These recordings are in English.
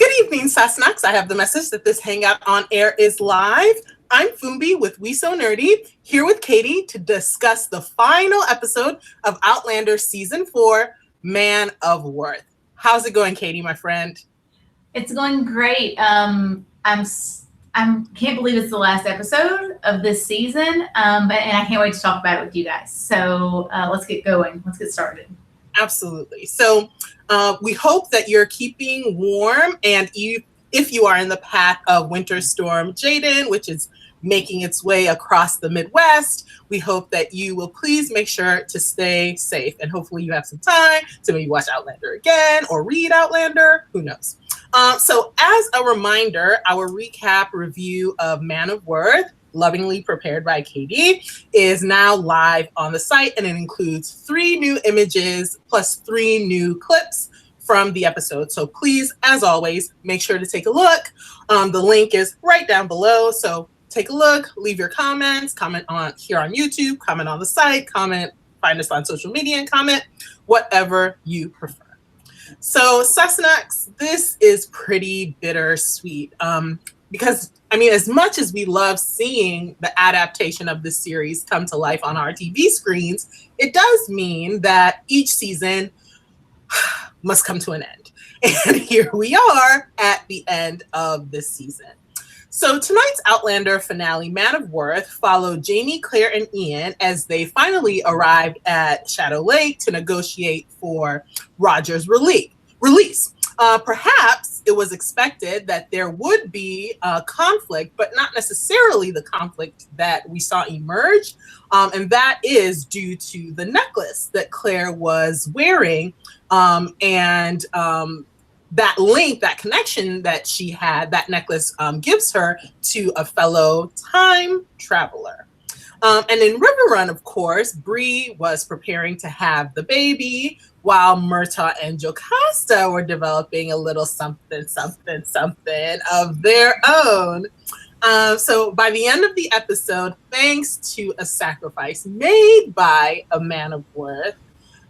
Good evening, Sassenachs. I have the message that this hangout on air is live. I'm Fumbi with We So Nerdy, here with Katie to discuss the final episode of Outlander Season 4, Man of Worth. How's it going, Katie, my friend? It's going great. I can't believe it's the last episode of this season, and I can't wait to talk about it with you guys. So let's get going. Let's get started. Absolutely. So we hope that you're keeping warm, and if you are in the path of Winter Storm Jaden, which is making its way across the Midwest, we hope that you will please make sure to stay safe, and hopefully you have some time to maybe watch Outlander again or read Outlander. Who knows? So as a reminder, our recap review of Man of Worth, lovingly prepared by Katie, is now live on the site, and it includes 3 new images plus 3 new clips from the episode. So please, as always, make sure to take a look. The link is right down below. So take a look, leave your comments, comment on here on YouTube, comment on the site, find us on social media and comment, whatever you prefer. So Sassenachs, this is pretty bittersweet. Because, I mean, as much as we love seeing the adaptation of this series come to life on our TV screens, it does mean that each season must come to an end. And here we are at the end of this season. So tonight's Outlander finale, Man of Worth, followed Jamie, Claire, and Ian as they finally arrived at Shadow Lake to negotiate for Roger's release. Perhaps it was expected that there would be a conflict, but not necessarily the conflict that we saw emerge. And that is due to the necklace that Claire was wearing, and that link, that connection that she had, that necklace gives her to a fellow time traveler. And in River Run, of course, Bree was preparing to have the baby while Murtagh and Jocasta were developing a little something of their own. So by the end of the episode, thanks to a sacrifice made by a Man of Worth,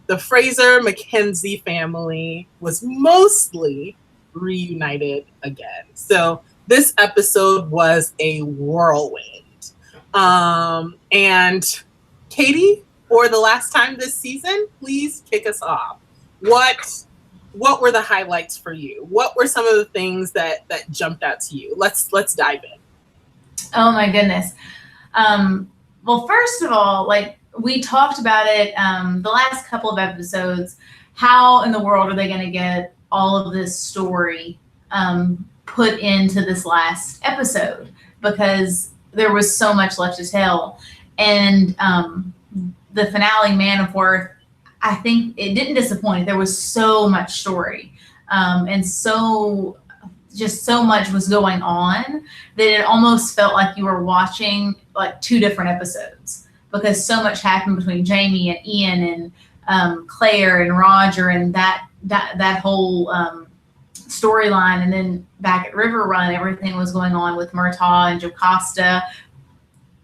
the Fraser Mackenzie family was mostly reunited again. So this episode was a whirlwind. And Katie, for the last time this season, please kick us off. What were the highlights for you? What were some of the things that jumped out to you? Let's dive in. Oh my goodness. Well, first of all, like we talked about it the last couple of episodes, how in the world are they going to get all of this story put into this last episode? Because there was so much left to tell. And the finale, Man of Worth, I think it didn't disappoint. There was so much story, and so much was going on that it almost felt like you were watching like 2 different episodes, because so much happened between Jamie and Ian and Claire and Roger and that whole storyline. And then back at River Run, everything was going on with Murtagh and Jocasta,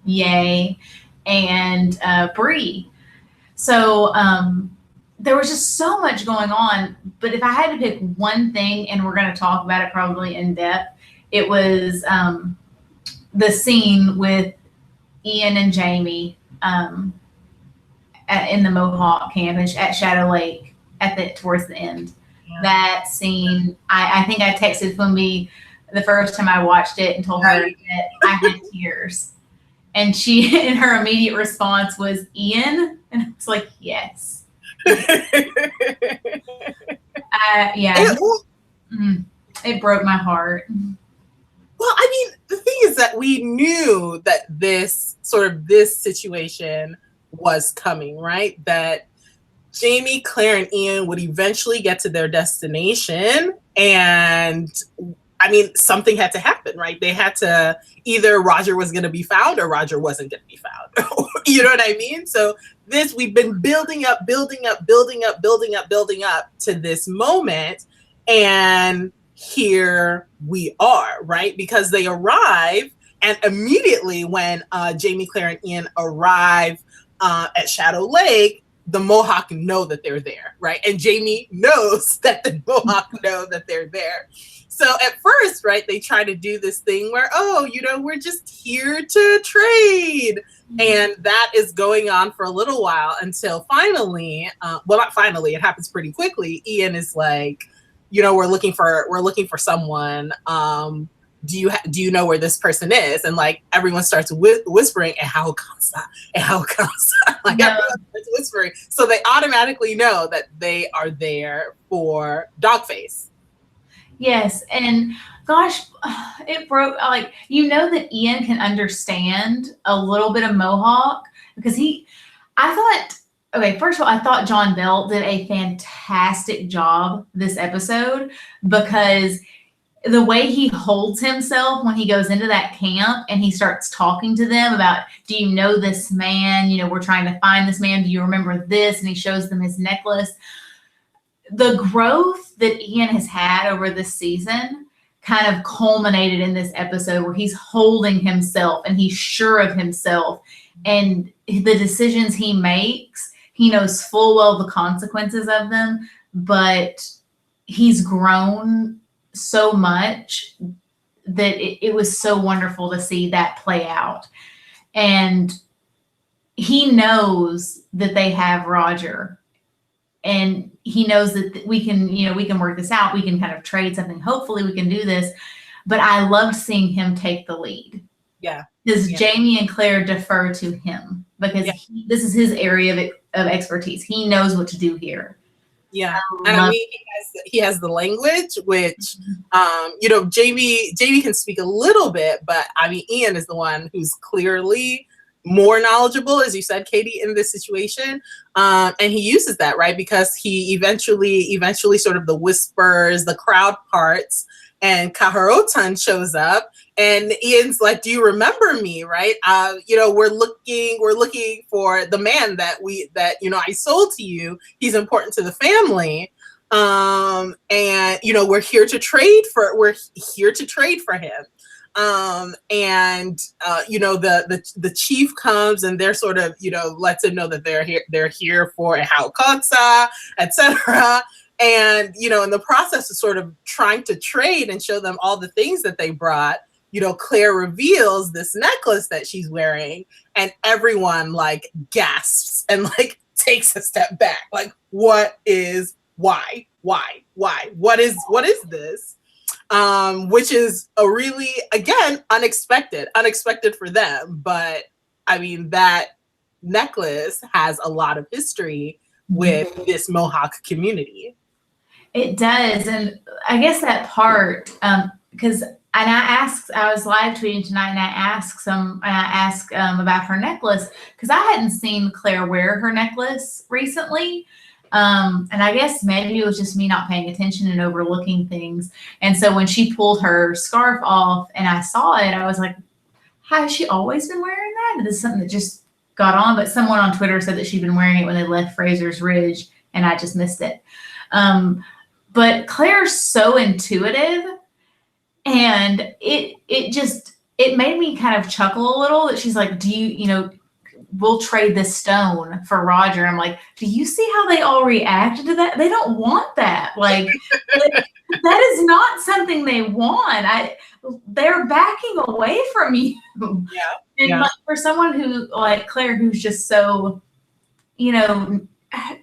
yay, and Bree. So there was just so much going on. But if I had to pick one thing, and we're going to talk about it probably in depth, it was the scene with Ian and Jamie in the Mohawk camp at Shadow Lake towards the end. Yeah. That scene, I think I texted Fumbi the first time I watched it and told her that I had tears. And her immediate response was, Ian? And it's like, yes. It broke my heart. Well, I mean, the thing is that we knew that this situation was coming, right? That Jamie, Claire, and Ian would eventually get to their destination, and I mean, something had to happen, right? They had to, either Roger was going to be found or Roger wasn't going to be found. You know what I mean? So we've been building up to this moment, and here we are, right? Because they arrive, and immediately when Jamie, Claire, and Ian arrive at Shadow Lake, the Mohawk know that they're there, right? And Jamie knows that the Mohawk know that they're there. So at first, right, they try to do this thing where, oh, we're just here to trade. And that is going on for a little while until finally, well, not finally, it happens pretty quickly. Ian is like, we're looking for someone. Do you know where this person is? And like everyone starts whispering, and how comes that? Like everyone starts whispering, so they automatically know that they are there for Dogface. Yes, and gosh, it broke. Like that Ian can understand a little bit of Mohawk because I thought. Okay, first of all, I thought John Bell did a fantastic job this episode because the way he holds himself when he goes into that camp and he starts talking to them about, do you know this man? We're trying to find this man. Do you remember this? And he shows them his necklace. The growth that Ian has had over this season kind of culminated in this episode where he's holding himself and he's sure of himself, and the decisions he makes, he knows full well the consequences of them, but he's grown so much that it was so wonderful to see that play out. And he knows that they have Roger, and he knows that we can work this out. We can kind of trade something. Hopefully we can do this. But I loved seeing him take the lead. Yeah. Because Jamie and Claire defer to him because this is his area of expertise. He knows what to do here. Yeah, and I mean, he has the language, which, Jamie can speak a little bit, but I mean, Ian is the one who's clearly more knowledgeable, as you said, Katie, in this situation, and he uses that, right, because he eventually sort of the whispers, the crowd parts, and Kaharotan shows up, and Ian's like, "Do you remember me?" Right? We're looking for the man that I sold to you. He's important to the family, and we're here to trade for him. The chief comes and they're sort of lets him know that they're here for a Haukotsa, etc. And, in the process of sort of trying to trade and show them all the things that they brought, Claire reveals this necklace that she's wearing, and everyone like gasps and like takes a step back. Like, why? What is this? Which is a really, again, unexpected for them. But I mean, that necklace has a lot of history with this Mohawk community. It does. And I guess that part, because I was live tweeting tonight and I asked about her necklace because I hadn't seen Claire wear her necklace recently. And I guess maybe it was just me not paying attention and overlooking things. And so when she pulled her scarf off and I saw it, I was like, has she always been wearing that? This is something that just got on, but someone on Twitter said that she'd been wearing it when they left Fraser's Ridge and I just missed it. But Claire's so intuitive, and it made me kind of chuckle a little that she's like, we'll trade this stone for Roger. I'm like, do you see how they all reacted to that? They don't want that. Like, that is not something they want. They're backing away from you. Yeah. And like for someone who like Claire, who's just so,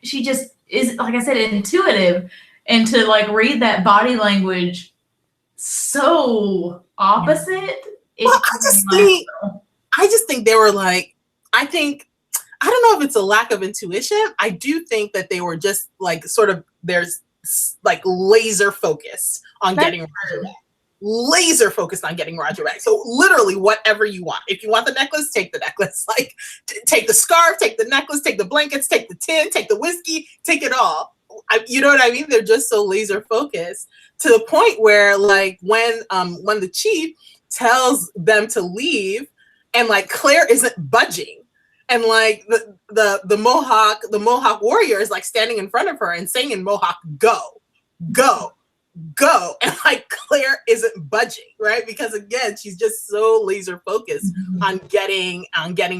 she just is, like I said, intuitive, and to like read that body language so opposite. Well, I just think they were like, I don't know if it's a lack of intuition. I do think that they were just like there's like laser focused on getting Roger back. Laser focused on getting Roger back. So literally whatever you want. If you want the necklace, take the necklace. Like take the scarf, take the necklace, take the blankets, take the tin, take the whiskey, take it all. You know what I mean? They're just so laser focused to the point where like when the chief tells them to leave and like Claire isn't budging. And like the Mohawk warrior is like standing in front of her and saying in Mohawk, go. And like Claire isn't budging, right? Because again, she's just so laser focused on getting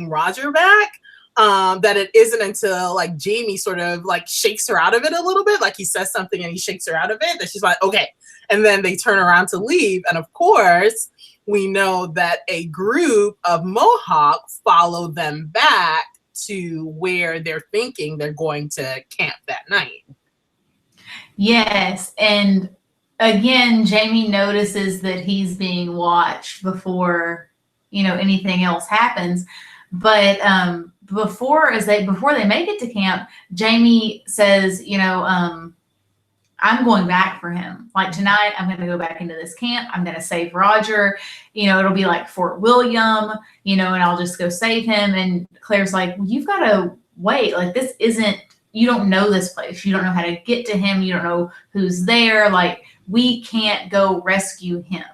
Roger back, that it isn't until like Jamie sort of like shakes her out of it a little bit. Like he says something and he shakes her out of it that she's like, okay. And then they turn around to leave. And of course, we know that a group of Mohawk follow them back to where they're thinking they're going to camp that night. Yes. And again, Jamie notices that he's being watched before, anything else happens. But before they make it to camp, Jamie says, I'm going back for him. Like tonight, I'm going to go back into this camp. I'm going to save Roger. It'll be like Fort William, and I'll just go save him. And Claire's like, you've got to wait. Like this isn't, you don't know this place. You don't know how to get to him. You don't know who's there. Like we can't go rescue him.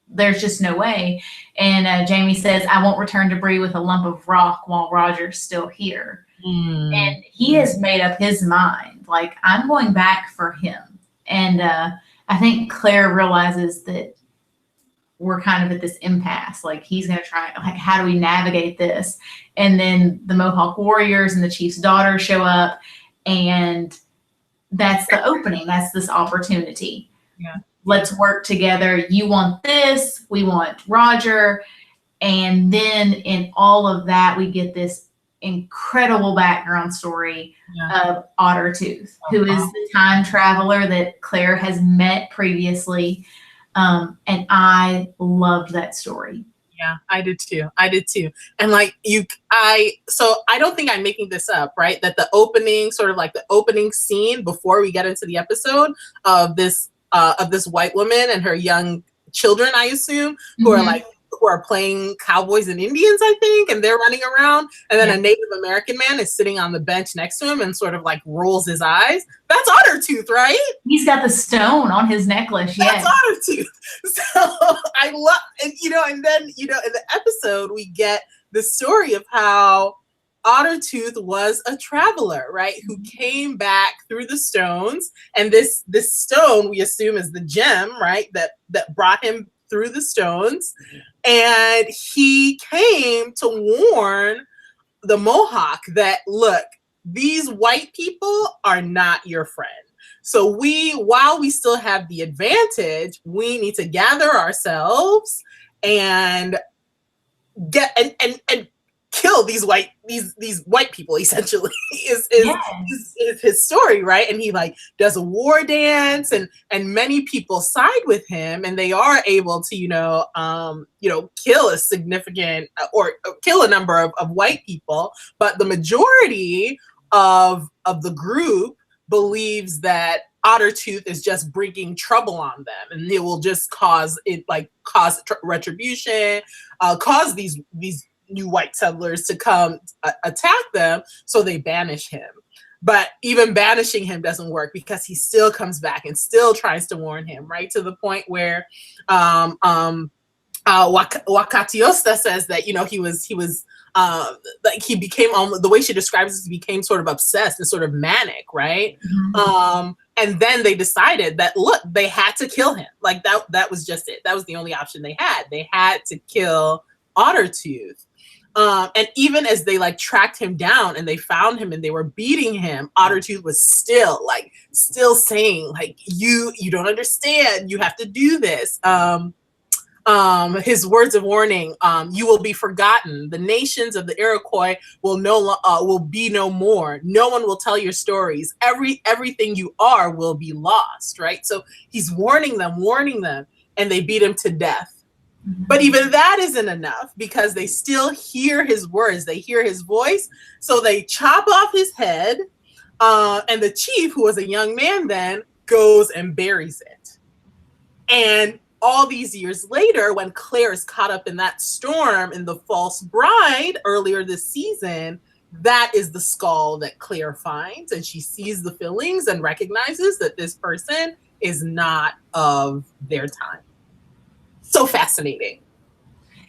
There's just no way. And Jamie says, I won't return to Bree with a lump of rock while Roger's still here. And he has made up his mind. Like, I'm going back for him. And I think Claire realizes that we're kind of at this impasse. Like, he's going to try, like, how do we navigate this? And then the Mohawk warriors and the chief's daughter show up. And that's the opening. That's this opportunity. Yeah. Let's work together. You want this. We want Roger. And then in all of that, we get this incredible background story of Otter, who is the time traveler that Claire has met previously. And I loved that story. Yeah, I did too. And like so I don't think I'm making this up, right? That the opening, sort of like the opening scene before we get into the episode of this white woman and her young children, I assume, who are playing cowboys and Indians, I think, and they're running around. And then a Native American man is sitting on the bench next to him and sort of like rolls his eyes. That's Ottertooth, right? He's got the stone on his necklace. That's Ottertooth. So I love, and then, in the episode, we get the story of how Ottertooth was a traveler, right? Who came back through the stones. And this stone, we assume, is the gem, right? That brought him through the stones. And he came to warn the Mohawk that, look, these white people are not your friend. So while we still have the advantage, we need to gather ourselves and get and kill these white people, essentially, is his story, right? And he like does a war dance, and many people side with him, and they are able to kill a significant or kill a number of white people, but the majority of the group believes that Ottertooth is just bringing trouble on them, and it will just cause retribution, cause these new white settlers to come attack them, so they banish him. But even banishing him doesn't work, because he still comes back and still tries to warn him, right? To the point where Wakatiosta says that he was like he became, the way she describes it, he became sort of obsessed and sort of manic, right? And then they decided that, look, they had to kill him. Like that was just it. That was the only option they had. They had to kill Ottertooth. And even as they like tracked him down and they found him and they were beating him, Ottertooth was still saying like, you don't understand, you have to do this. His words of warning, you will be forgotten. The nations of the Iroquois will be no more. No one will tell your stories. Everything you are will be lost, right? So he's warning them, and they beat him to death. But even that isn't enough, because they still hear his words. They hear his voice. So they chop off his head. And the chief, who was a young man then, goes and buries it. And all these years later, when Claire is caught up in that storm in The False Bride earlier this season, that is the skull that Claire finds. And she sees the fillings and recognizes that this person is not of their time. So fascinating.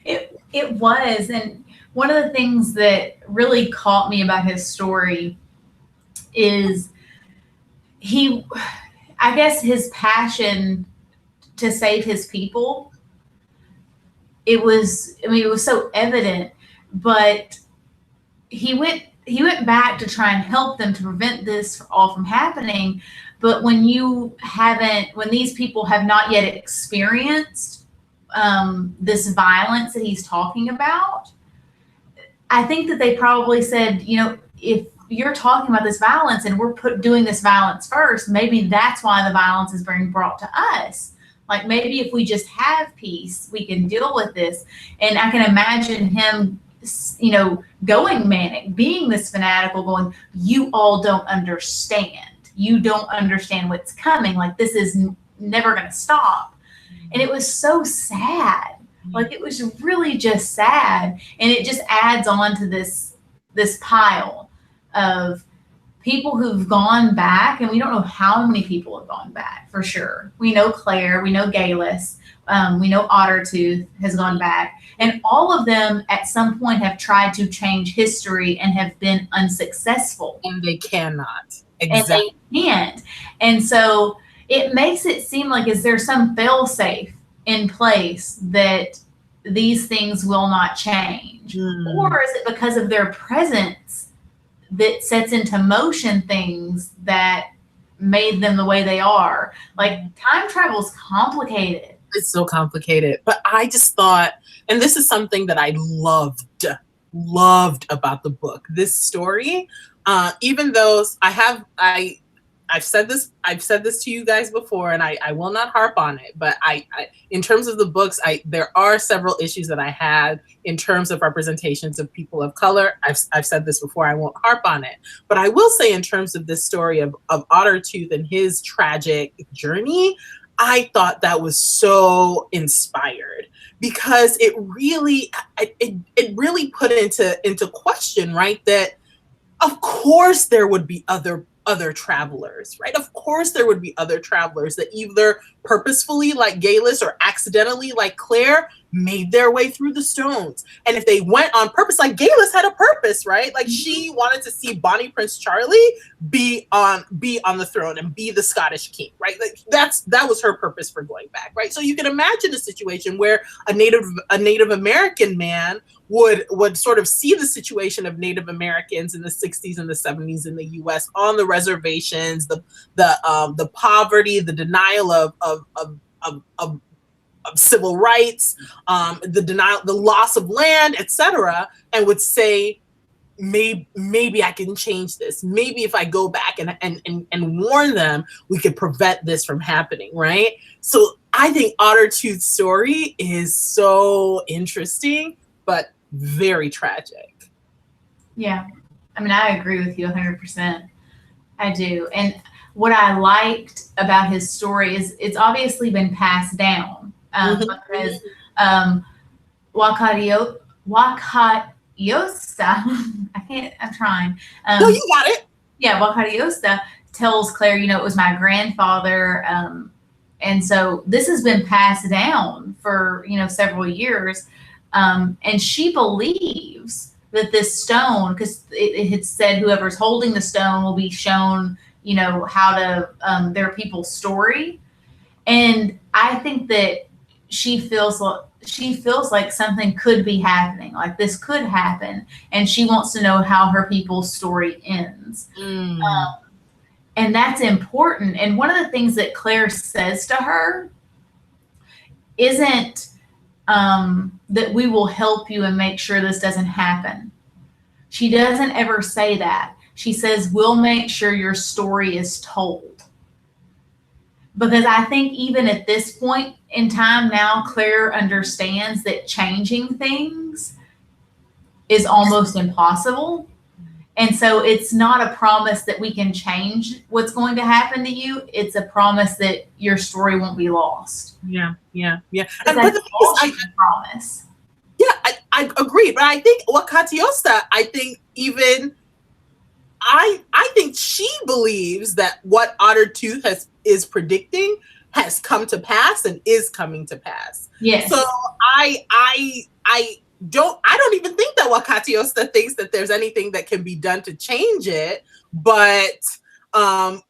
It was. And one of the things that really caught me about his story is I guess his passion to save his people. It was so evident, but he went back to try and help them to prevent this all from happening. But when these people have not yet experienced this violence that he's talking about, I think that they probably said, if you're talking about this violence and we're doing this violence first, maybe that's why the violence is being brought to us. Like, maybe if we just have peace, we can deal with this. And I can imagine him, going manic, being this fanatical, going, you all don't understand. You don't understand what's coming. Like, this is never going to stop. And it was so sad. Like, it was really just sad. And it just adds on to this pile of people who've gone back, and we don't know how many people have gone back for sure. We know Claire, we know Galus, we know Ottertooth has gone back, and all of them at some point have tried to change history and have been unsuccessful. And they cannot. Exactly. And they can't. And so it makes it seem like, is there some fail-safe in place that these things will not change? Or is it because of their presence that sets into motion things that made them the way they are? Like, time travel is complicated. It's so complicated. But I just thought, and this is something that I loved about the book, this story, even though I've said this to you guys before, and I will not harp on it, but I in terms of the books, there are several issues that I had in terms of representations of people of color. I've said this before, I won't harp on it, but I will say in terms of this story of Ottertooth and his tragic journey, I thought that was so inspired, because it really put into question, right, that of course there would be other travelers, right? Of course there would be other travelers that either purposefully, like Galus, or accidentally, like Claire, made their way through the stones. And if they went on purpose, like Galus had a purpose, right? Like, she wanted to see Bonnie Prince Charlie be on the throne and be the Scottish king, right? Like, that was her purpose for going back, right? So you can imagine a situation where a Native American man would sort of see the situation of Native Americans in the 60s and the 70s in the US on the reservations, the poverty, the denial of civil rights, the loss of land, etc., and would say, maybe I can change this. Maybe if I go back and warn them, we could prevent this from happening, right? So I think Ottertooth's story is so interesting, but very tragic. Yeah. I mean, I agree with you 100%. I do. And what I liked about his story is it's obviously been passed down. Because Wakatiosta, I'm trying. No, you got it. Yeah, Wakatiosta tells Claire, it was my grandfather. And so this has been passed down for, several years. And she believes that this stone, because it had said whoever's holding the stone will be shown, how to, their people's story. And I think that she feels like something could be happening, like this could happen, and she wants to know how her people's story ends. And that's important. And one of the things that Claire says to her isn't that we will help you and make sure this doesn't happen. She doesn't ever say that. She says, we'll make sure your story is told. Because I think even at this point in time now, Claire understands that changing things is almost impossible. And so it's not a promise that we can change what's going to happen to you. It's a promise that your story won't be lost. Yeah. And that's a promise. Yeah, I agree. But I think Wakatiosta, I think she believes that what Ottertooth is predicting has come to pass and is coming to pass. Yes. So I don't even think that Wakatiosta thinks that there's anything that can be done to change it. But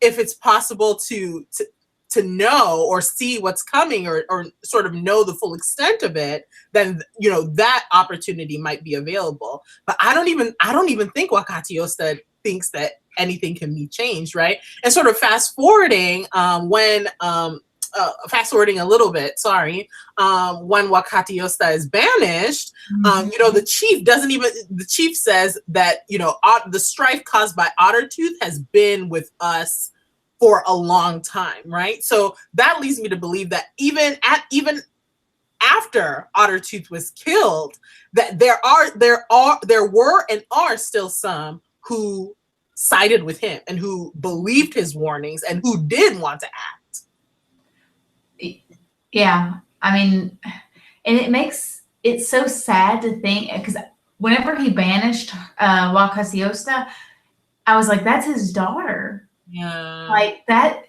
if it's possible to know or see what's coming or sort of know the full extent of it, then that opportunity might be available. But I don't even think Wakatiosta thinks that anything can be changed, right? And sort of fast forwarding fast forwarding a little bit, sorry, when Wakatiosta is banished, you know, the chief says that, you know, the strife caused by Ottertooth has been with us for a long time, right? So that leads me to believe that even after Ottertooth was killed, that there were and are still some who sided with him and who believed his warnings and who did want to act. Yeah, I mean, and it makes it so sad to think, because whenever he banished Wakatiosta, I was like, that's his daughter. Yeah. Like that,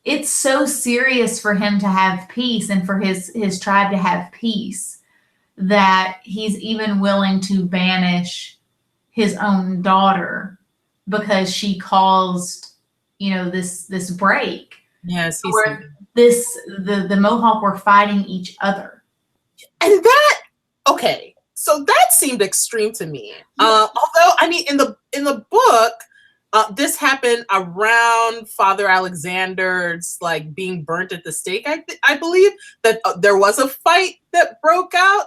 it's so serious for him to have peace and for his tribe to have peace that he's even willing to banish his own daughter because she caused, you know, this break. Yes, where the Mohawk were fighting each other. And that, okay, so that seemed extreme to me. Although, I mean, in the book, this happened around Father Alexander's like being burnt at the stake. I believe that there was a fight that broke out.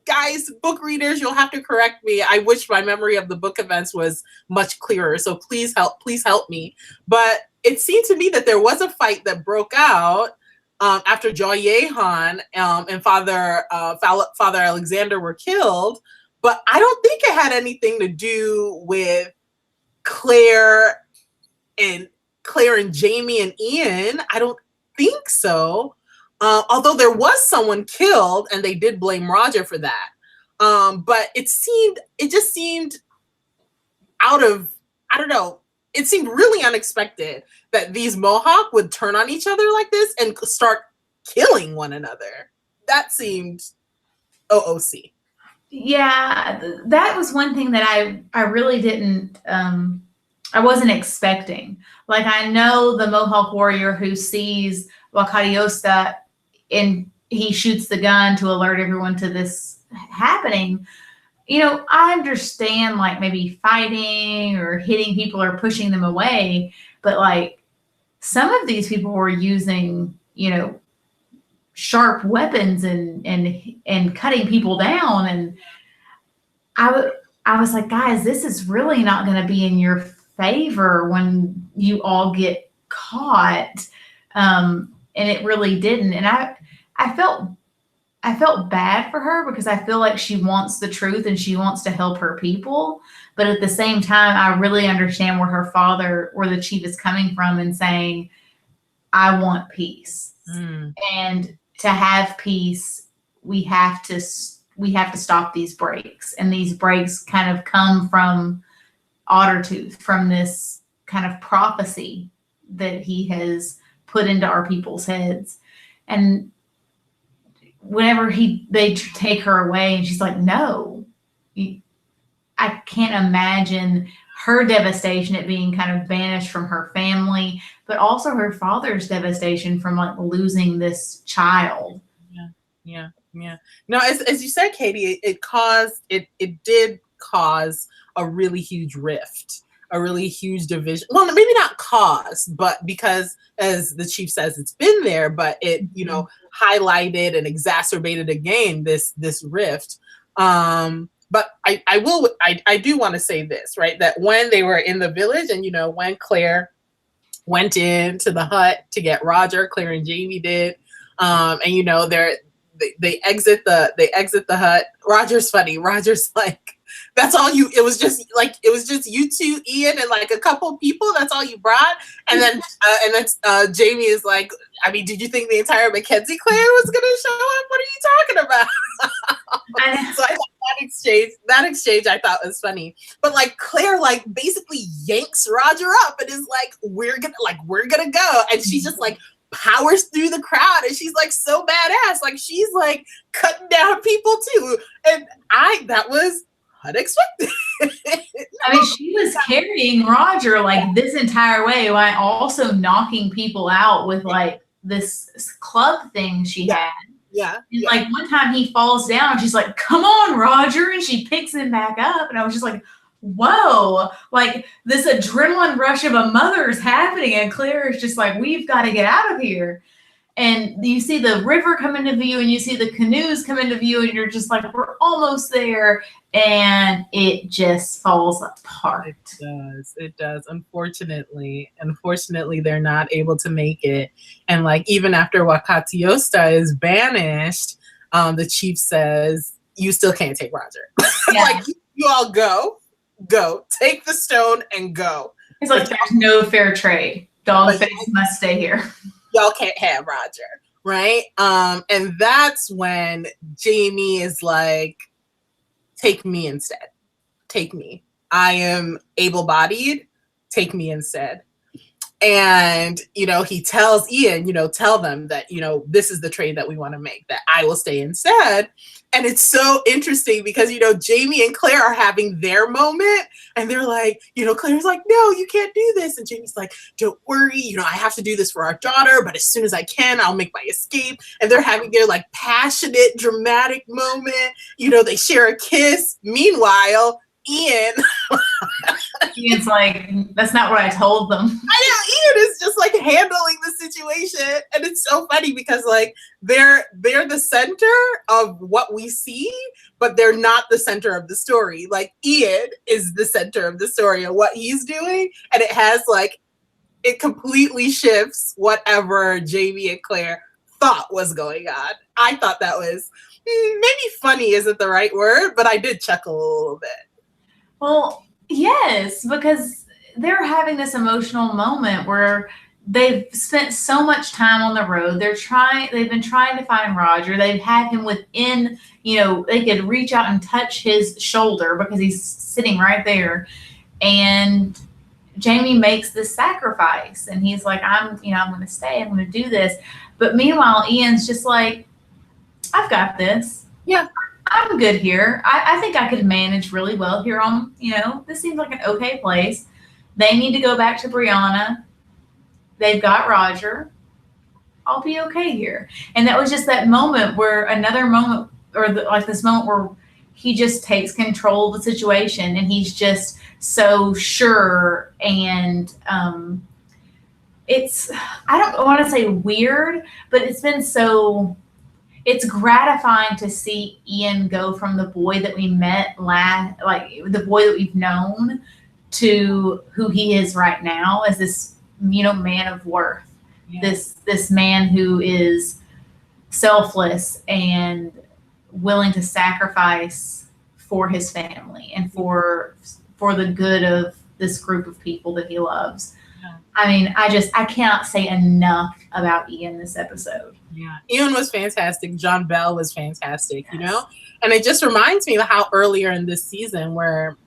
Guys, book readers, you'll have to correct me. I wish my memory of the book events was much clearer. So please help me. But it seemed to me that there was a fight that broke out after Joyehan and Father Alexander were killed. But I don't think it had anything to do with Claire and Jamie and Ian. I don't think so. Although there was someone killed and they did blame Roger for that. But it just seemed out of, I don't know, it seemed really unexpected that these Mohawk would turn on each other like this and start killing one another. That seemed OOC. Yeah, that was one thing that I really didn't, I wasn't expecting. Like, I know the Mohawk warrior who sees Wakatiosta and he shoots the gun to alert everyone to this happening. You know, I understand like maybe fighting or hitting people or pushing them away, but like some of these people were using, you know, sharp weapons and cutting people down. And I was like, guys, this is really not going to be in your favor when you all get caught. And it really didn't. And I felt bad for her because I feel like she wants the truth and she wants to help her people. But at the same time, I really understand where the chief is coming from and saying, I want peace. And to have peace, we have to stop these breaks. And these breaks kind of come from Ottertooth, from this kind of prophecy that he has put into our people's heads. And whenever they take her away and she's like, no, I can't imagine her devastation at being kind of banished from her family, but also her father's devastation from like losing this child. Yeah. No, as you said, Katie, it did cause a really huge rift, a really huge division. Well, maybe not cause, but because, as the chief says, it's been there, but it, you know, highlighted and exacerbated again this rift. But I do want to say this, right? That when they were in the village, and you know, when Claire went into the hut to get Roger, Claire and Jamie did, and you know, they exit the hut. Roger's funny. Roger's like, that's all you, it was just you two, Ian, and like a couple people, that's all you brought. And then Jamie is like, I mean, did you think the entire Mackenzie clan was gonna show up? What are you talking about? So I thought that exchange I thought was funny. But like Claire like basically yanks Roger up and is like, we're gonna go. And she's just like powers through the crowd and she's like so badass. Like she's like cutting down people too. And that was unexpected. I mean, she was carrying Roger like this entire way while also knocking people out with like this club thing she had. Yeah. Like one time he falls down and she's like, come on, Roger. And she picks him back up. And I was just like, whoa, like this adrenaline rush of a mother is happening, and Claire is just like, we've got to get out of here. And you see the river come into view, and you see the canoes come into view, and you're just like, we're almost there, and it just falls apart. It does. Unfortunately, they're not able to make it. And like, even after Wakatiosta is banished, the chief says, you still can't take Roger. Yeah. Like, you all go, take the stone and go. It's like, there's no fair trade. Dogface must stay here. Y'all can't have Roger, right? And that's when Jamie is like, take me instead. Take me. I am able-bodied. Take me instead. And, he tells Ian, tell them that, this is the trade that we want to make, that I will stay instead. And it's so interesting because, Jamie and Claire are having their moment, and they're like, Claire's like, no, you can't do this. And Jamie's like, don't worry, I have to do this for our daughter, but as soon as I can, I'll make my escape. And they're having their like passionate, dramatic moment. They share a kiss. Meanwhile, Ian's like, that's not what I told them. I know, Ian is just like handling the situation, and it's so funny because like they're the center of what we see, but they're not the center of the story. Like, Ian is the center of the story and what he's doing, and it completely shifts whatever Jamie and Claire thought was going on. I thought that was maybe funny isn't the right word, but I did chuckle a little bit. Well, yes, because they're having this emotional moment where they've spent so much time on the road. They've been trying to find Roger. They've had him within, they could reach out and touch his shoulder because he's sitting right there. And Jamie makes this sacrifice, and he's like, I'm going to stay. I'm going to do this. But meanwhile, Ian's just like, I've got this. Yeah. I'm good here. I think I could manage really well here on, this seems like an okay place. They need to go back to Brianna. They've got Roger. I'll be okay here. And that was just that moment where this moment where he just takes control of the situation, and he's just so sure. And it's, I don't want to say weird, but it's gratifying to see Ian go from the boy that we met the boy that we've known, to who he is right now as this, man of worth. Yeah. This man who is selfless and willing to sacrifice for his family and for the good of this group of people that he loves. Yeah. I mean, I cannot say enough about Ian this episode. Yeah, Ian was fantastic. John Bell was fantastic, yes. And it just reminds me of how earlier in this season where,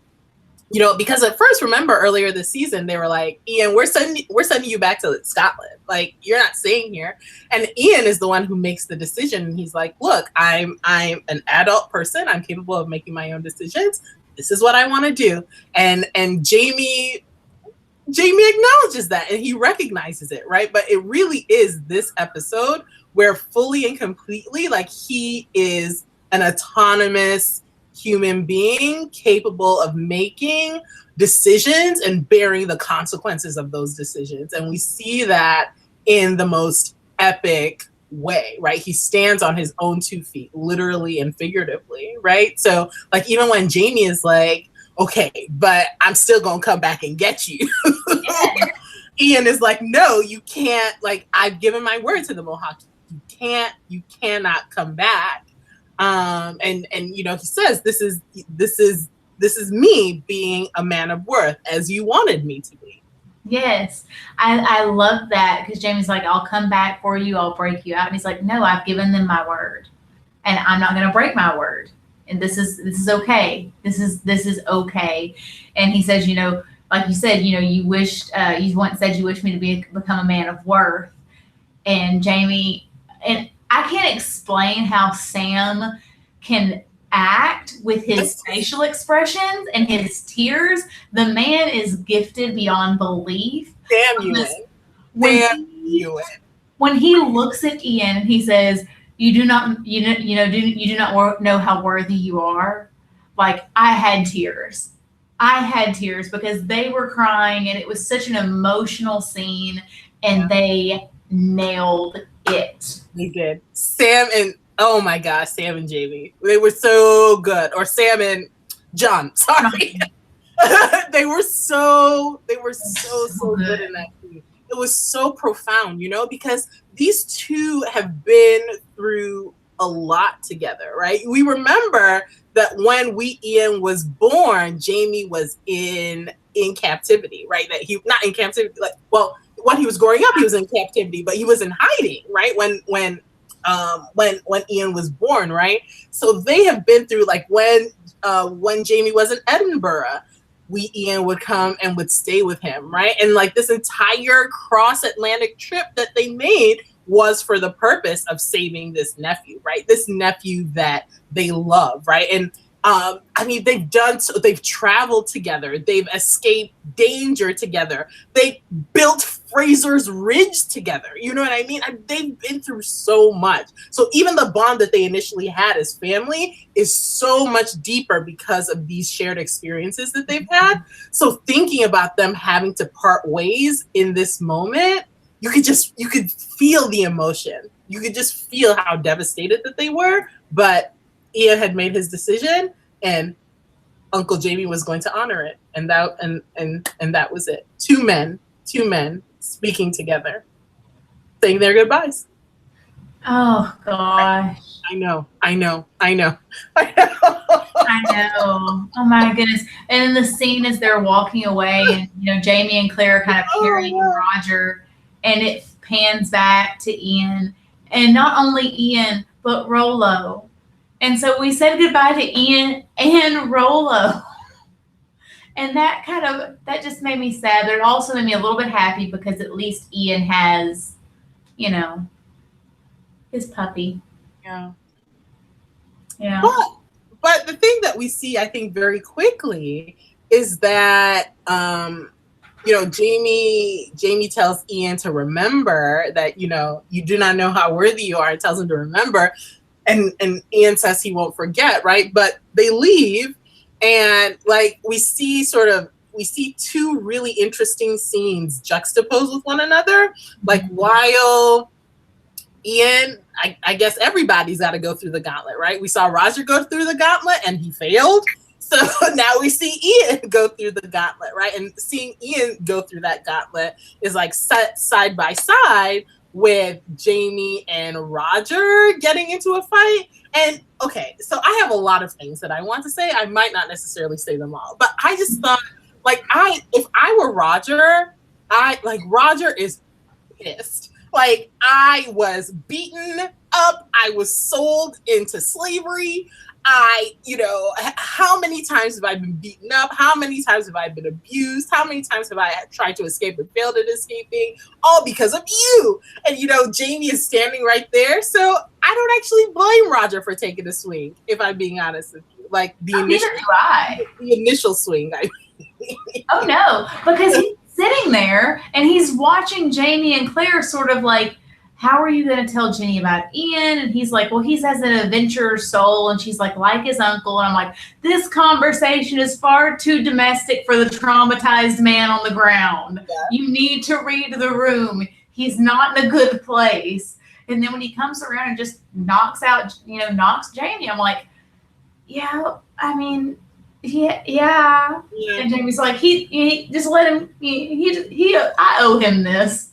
because at first, remember earlier this season, they were like, Ian, we're sending you back to Scotland. Like, you're not staying here. And Ian is the one who makes the decision. And he's like, look, I'm an adult person. I'm capable of making my own decisions. This is what I want to do. And Jamie acknowledges that, and he recognizes it, right? But it really is this episode where fully and completely, like, he is an autonomous human being capable of making decisions and bearing the consequences of those decisions. And we see that in the most epic way, right? He stands on his own 2 feet, literally and figuratively, right? So, like, even when Jamie is like, okay, but I'm still gonna come back and get you. Yeah. Ian is like, no, you can't. Like, I've given my word to the Mohawk. You cannot come back. And he says, this is me being a man of worth as you wanted me to be. Yes, I love that, because Jamie's like, I'll come back for you. I'll break you out. And he's like, no, I've given them my word, and I'm not going to break my word. And this is okay. This is okay. And he says, like you said, you wished, you once said you wished me to become a man of worth. And Jamie, and I can't explain how Sam can act with his facial expressions and his tears. The man is gifted beyond belief. Damn you. When he looks at Ian, he says, you do not know how worthy you are. Like, I had tears. I had tears because they were crying and it was such an emotional scene and they nailed it. They did. Sam and oh my gosh, Sam and Jamie. They were so good. Or Sam and John. Sorry. they were so good in that scene. It was so profound, you know, because these two have been through a lot together, right? We remember that when Ian was born, Jamie was in captivity, right? That he not in captivity, like when he was growing up, he was in captivity, but he was in hiding, right? When Ian was born, right? So they have been through like when Jamie was in Edinburgh, Ian would come and would stay with him, right? And like this entire cross-Atlantic trip that they made was for the purpose of saving this nephew, right? This nephew that they love, right? And I mean, they've traveled together. They've escaped danger together. They built Fraser's Ridge together. You know what I mean? They've been through so much. So even the bond that they initially had as family is so much deeper because of these shared experiences that they've had. So thinking about them having to part ways in this moment, you could feel the emotion. You could just feel how devastated that they were, but Ian had made his decision and Uncle Jamie was going to honor it. And that was it. Two men speaking together, saying their goodbyes. Oh gosh. I know. Oh my goodness. And then the scene as they're walking away and Jamie and Claire are kind of carrying Roger and it pans back to Ian. And not only Ian, but Rollo. And so we said goodbye to Ian and Rollo. And that just made me sad, but it also made me a little bit happy because at least Ian has, his puppy. Yeah. Yeah. But the thing that we see, I think, very quickly is that, Jamie tells Ian to remember that, you do not know how worthy you are. It tells him to remember. And Ian says he won't forget, right? But they leave, and like we see two really interesting scenes juxtaposed with one another. Like while Ian, I guess everybody's got to go through the gauntlet, right? We saw Roger go through the gauntlet and he failed. So now we see Ian go through the gauntlet, right? And seeing Ian go through that gauntlet is like set side by side with Jamie and Roger getting into a fight. And okay, so I have a lot of things that I want to say. I might not necessarily say them all, but I just thought, like, if I were Roger, Roger is pissed. Like, I was beaten up. I was sold into slavery. How many times have I been beaten up? How many times have I been abused? How many times have I tried to escape and failed at escaping? All because of you. And, Jamie is standing right there. So I don't actually blame Roger for taking a swing, if I'm being honest with you. Like the initial swing. Oh, no, because he's sitting there and he's watching Jamie and Claire sort of like, how are you going to tell Jenny about Ian? And he's like, well, he has an adventurer soul. And she's like his uncle. And I'm like, this conversation is far too domestic for the traumatized man on the ground. Yeah. You need to read the room. He's not in a good place. And then when he comes around and just knocks Jamie, I'm like, yeah, I mean, yeah. And Jamie's like, he just let him, I owe him this.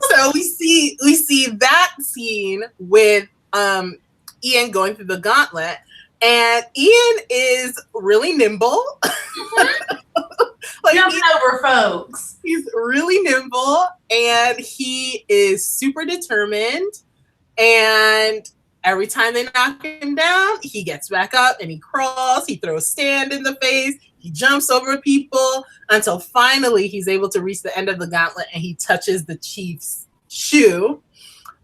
So we see that scene with Ian going through the gauntlet, and Ian is really nimble. Jumping over folks. He's really nimble, and he is super determined. And every time they knock him down, he gets back up and he crawls. He throws sand in the face. He jumps over people until finally he's able to reach the end of the gauntlet and he touches the chief's shoe.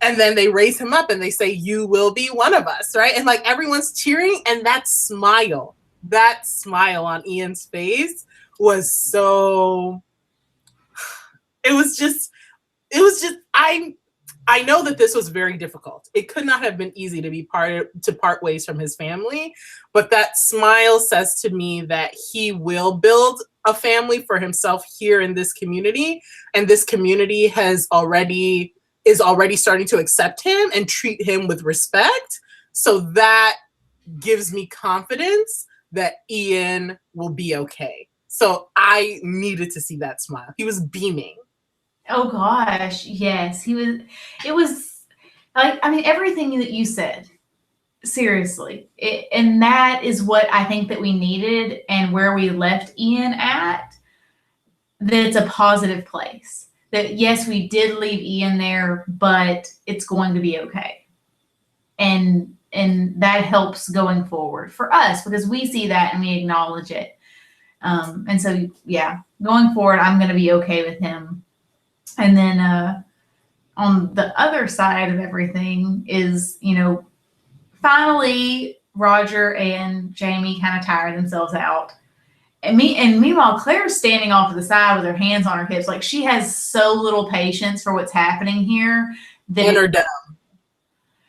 And then they raise him up and they say, you will be one of us, right? And like everyone's cheering, and that smile on Ian's face was so, it was just, I know that this was very difficult. It could not have been easy to part ways from his family, but that smile says to me that he will build a family for himself here in this community, and this community is already starting to accept him and treat him with respect. So that gives me confidence that Ian will be okay. So I needed to see that smile. He was beaming. Oh gosh, yes, he was. It was like, I mean, everything that you said. Seriously, and that is what I think that we needed, and where we left Ian at. That it's a positive place. That yes, we did leave Ian there, but it's going to be okay, and that helps going forward for us because we see that and we acknowledge it. And so yeah, going forward, I'm going to be okay with him. And then on the other side of everything is, finally Roger and Jamie kind of tire themselves out. And meanwhile, Claire's standing off to the side with her hands on her hips. Like, she has so little patience for what's happening here. And her dumb.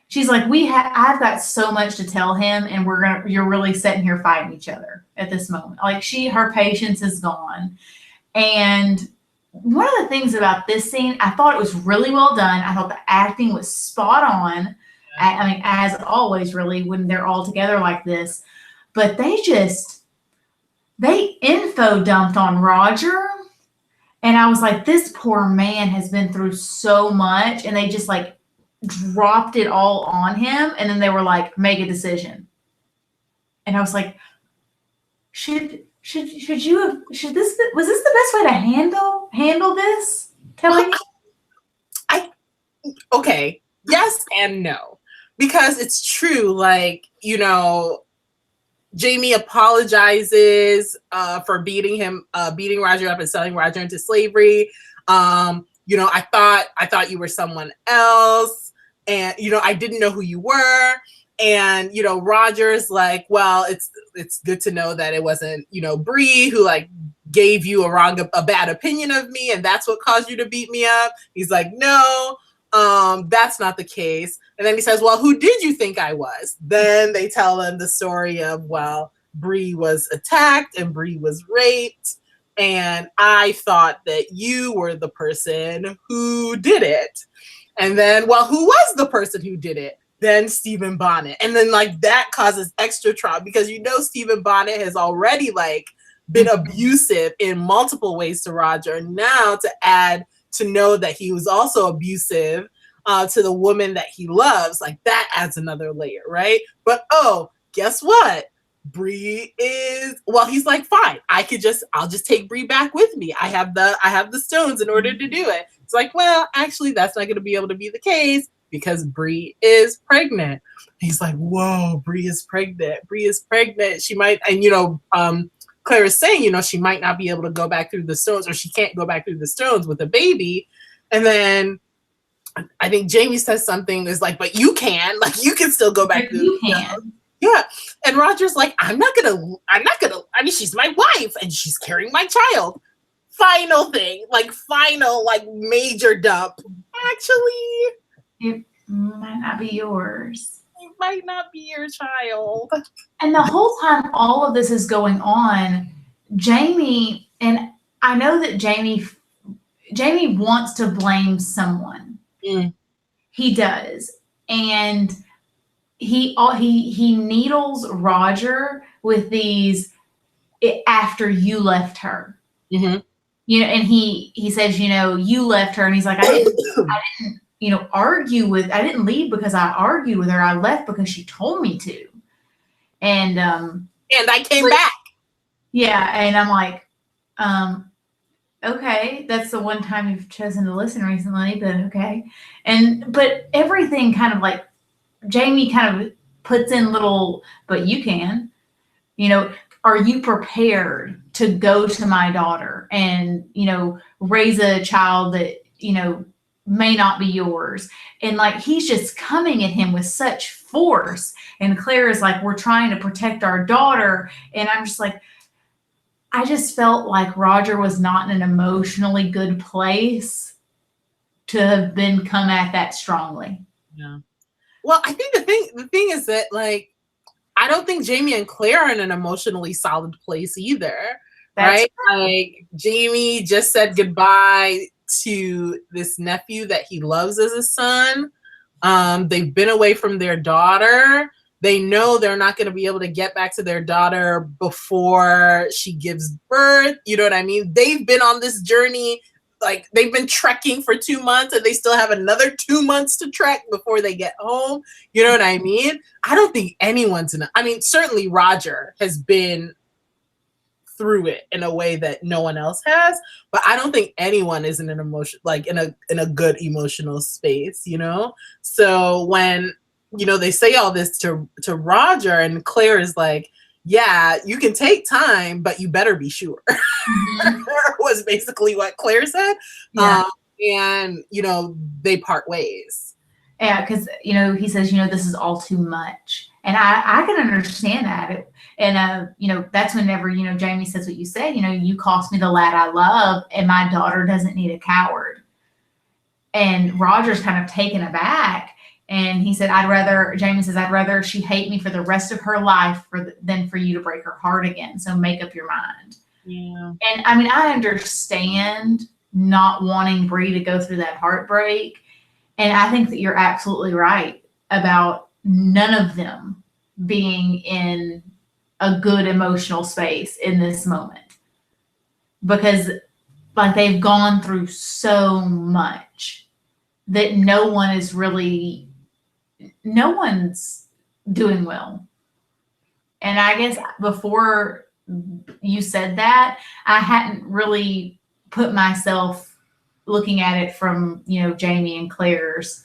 She's like, I've got so much to tell him, and you're really sitting here fighting each other at this moment. Like, her patience is gone. And one of the things about this scene, I thought it was really well done. I thought the acting was spot on. I mean, as always, really, when they're all together like this. But they info dumped on Roger. And I was like, this poor man has been through so much. And they just like dropped it all on him. And then they were like, make a decision. And I was like, was this the best way to handle this, Kelly? Okay. Yes and no. Because it's true, like, Jamie apologizes for beating Roger up and selling Roger into slavery. I thought you were someone else, and I didn't know who you were. And Roger's like, well, it's good to know that it wasn't Bree who like gave you a bad opinion of me, and that's what caused you to beat me up. He's like, no, that's not the case. And then he says, well, who did you think I was? Then they tell him the story of, well, Bree was attacked and Bree was raped, and I thought that you were the person who did it. And then, well, who was the person who did it? Then Stephen Bonnet. And then like that causes extra trauma because Stephen Bonnet has already like been abusive in multiple ways to Roger. And now to know that he was also abusive to the woman that he loves, like that adds another layer, right? But guess what? Bree he's like, fine, I'll just take Bree back with me. I have the stones in order to do it. It's like, well, actually that's not going to be able to be the case because Bree is pregnant. He's like, whoa, Bree is pregnant. She might, and Claire is saying, she might not be able to go back through the stones, or she can't go back through the stones with a baby. And then I think Jamie says something is like, but you can still go back through the stones. Yeah. And Roger's like, I'm not gonna, I mean, she's my wife and she's carrying my child. Final major dump. Actually, it might not be yours. It might not be your child. And the whole time all of this is going on, Jamie, and I know that Jamie wants to blame someone. Mm. He does. And he needles Roger with these after you left her. Mm-hmm. And he says, you left her, and he's like, I didn't I didn't leave because I argued with her. I left because she told me to. And I came back. Yeah, and I'm like, okay, that's the one time you've chosen to listen recently, but okay. But everything kind of like Jamie kind of puts in little, but you can, are you prepared to go to my daughter and, raise a child that, may not be yours? And like, he's just coming at him with such force. And Claire is like, we're trying to protect our daughter. And I'm just like, I just felt like Roger was not in an emotionally good place. to have been come at that strongly. Yeah. Well, I think the thing is that, like, I don't think Jamie and Claire are in an emotionally solid place either. Right? Like, Jamie just said goodbye to this nephew that he loves as a son. They've been away from their daughter. They know they're not going to be able to get back to their daughter before she gives birth. You know what I mean? They've been on this journey, like they've been trekking for 2 months, and they still have another 2 months to trek before they get home. You know what I mean? I don't think anyone's certainly Roger has been through it in a way that no one else has, but I don't think anyone is in an emotion, like in a good emotional space, you know? So when, you know, they say all this to Roger, and Claire is like, yeah, you can take time, but you better be sure. Mm-hmm. Was basically what Claire said. Yeah. And, you know, they part ways. Yeah, because, you know, he says, you know, this is all too much. And I can understand that. And, you know, that's whenever, you know, Jamie says what you said, you know, you cost me the lad I love, and my daughter doesn't need a coward. And Roger's kind of taken aback. And he said, Jamie says, I'd rather she hate me for the rest of her life than for you to break her heart again. So make up your mind. Yeah. And I mean, I understand not wanting Bree to go through that heartbreak. And I think that you're absolutely right about none of them being in a good emotional space in this moment, because like they've gone through so much that no one's doing well. And I guess before you said that, I hadn't really put myself looking at it from, you know, Jamie and Claire's,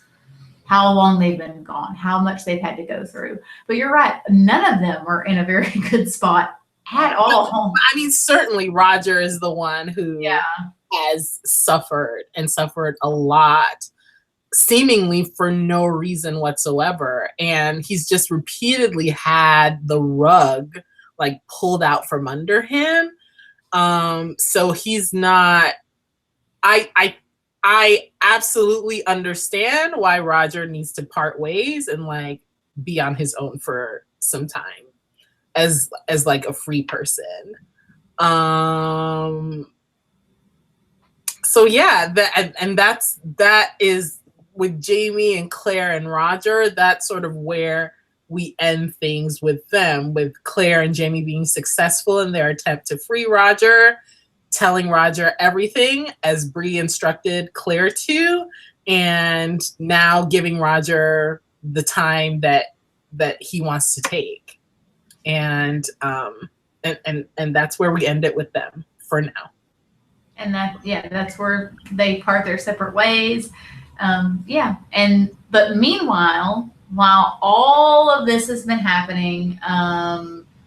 how long they've been gone, how much they've had to go through. But you're right. None of them are in a very good spot at all. I mean, certainly Roger is the one who has suffered a lot, seemingly for no reason whatsoever. And he's just repeatedly had the rug like pulled out from under him. So he's not, I absolutely understand why Roger needs to part ways and like be on his own for some time as like a free person. So yeah, that is with Jamie and Claire and Roger. That's sort of where we end things with them, with Claire and Jamie being successful in their attempt to free Roger, telling Roger everything as Bree instructed Claire to, and now giving Roger the time that he wants to take. And that's where we end it with them for now. And that's where they part their separate ways. But meanwhile, while all of this has been happening,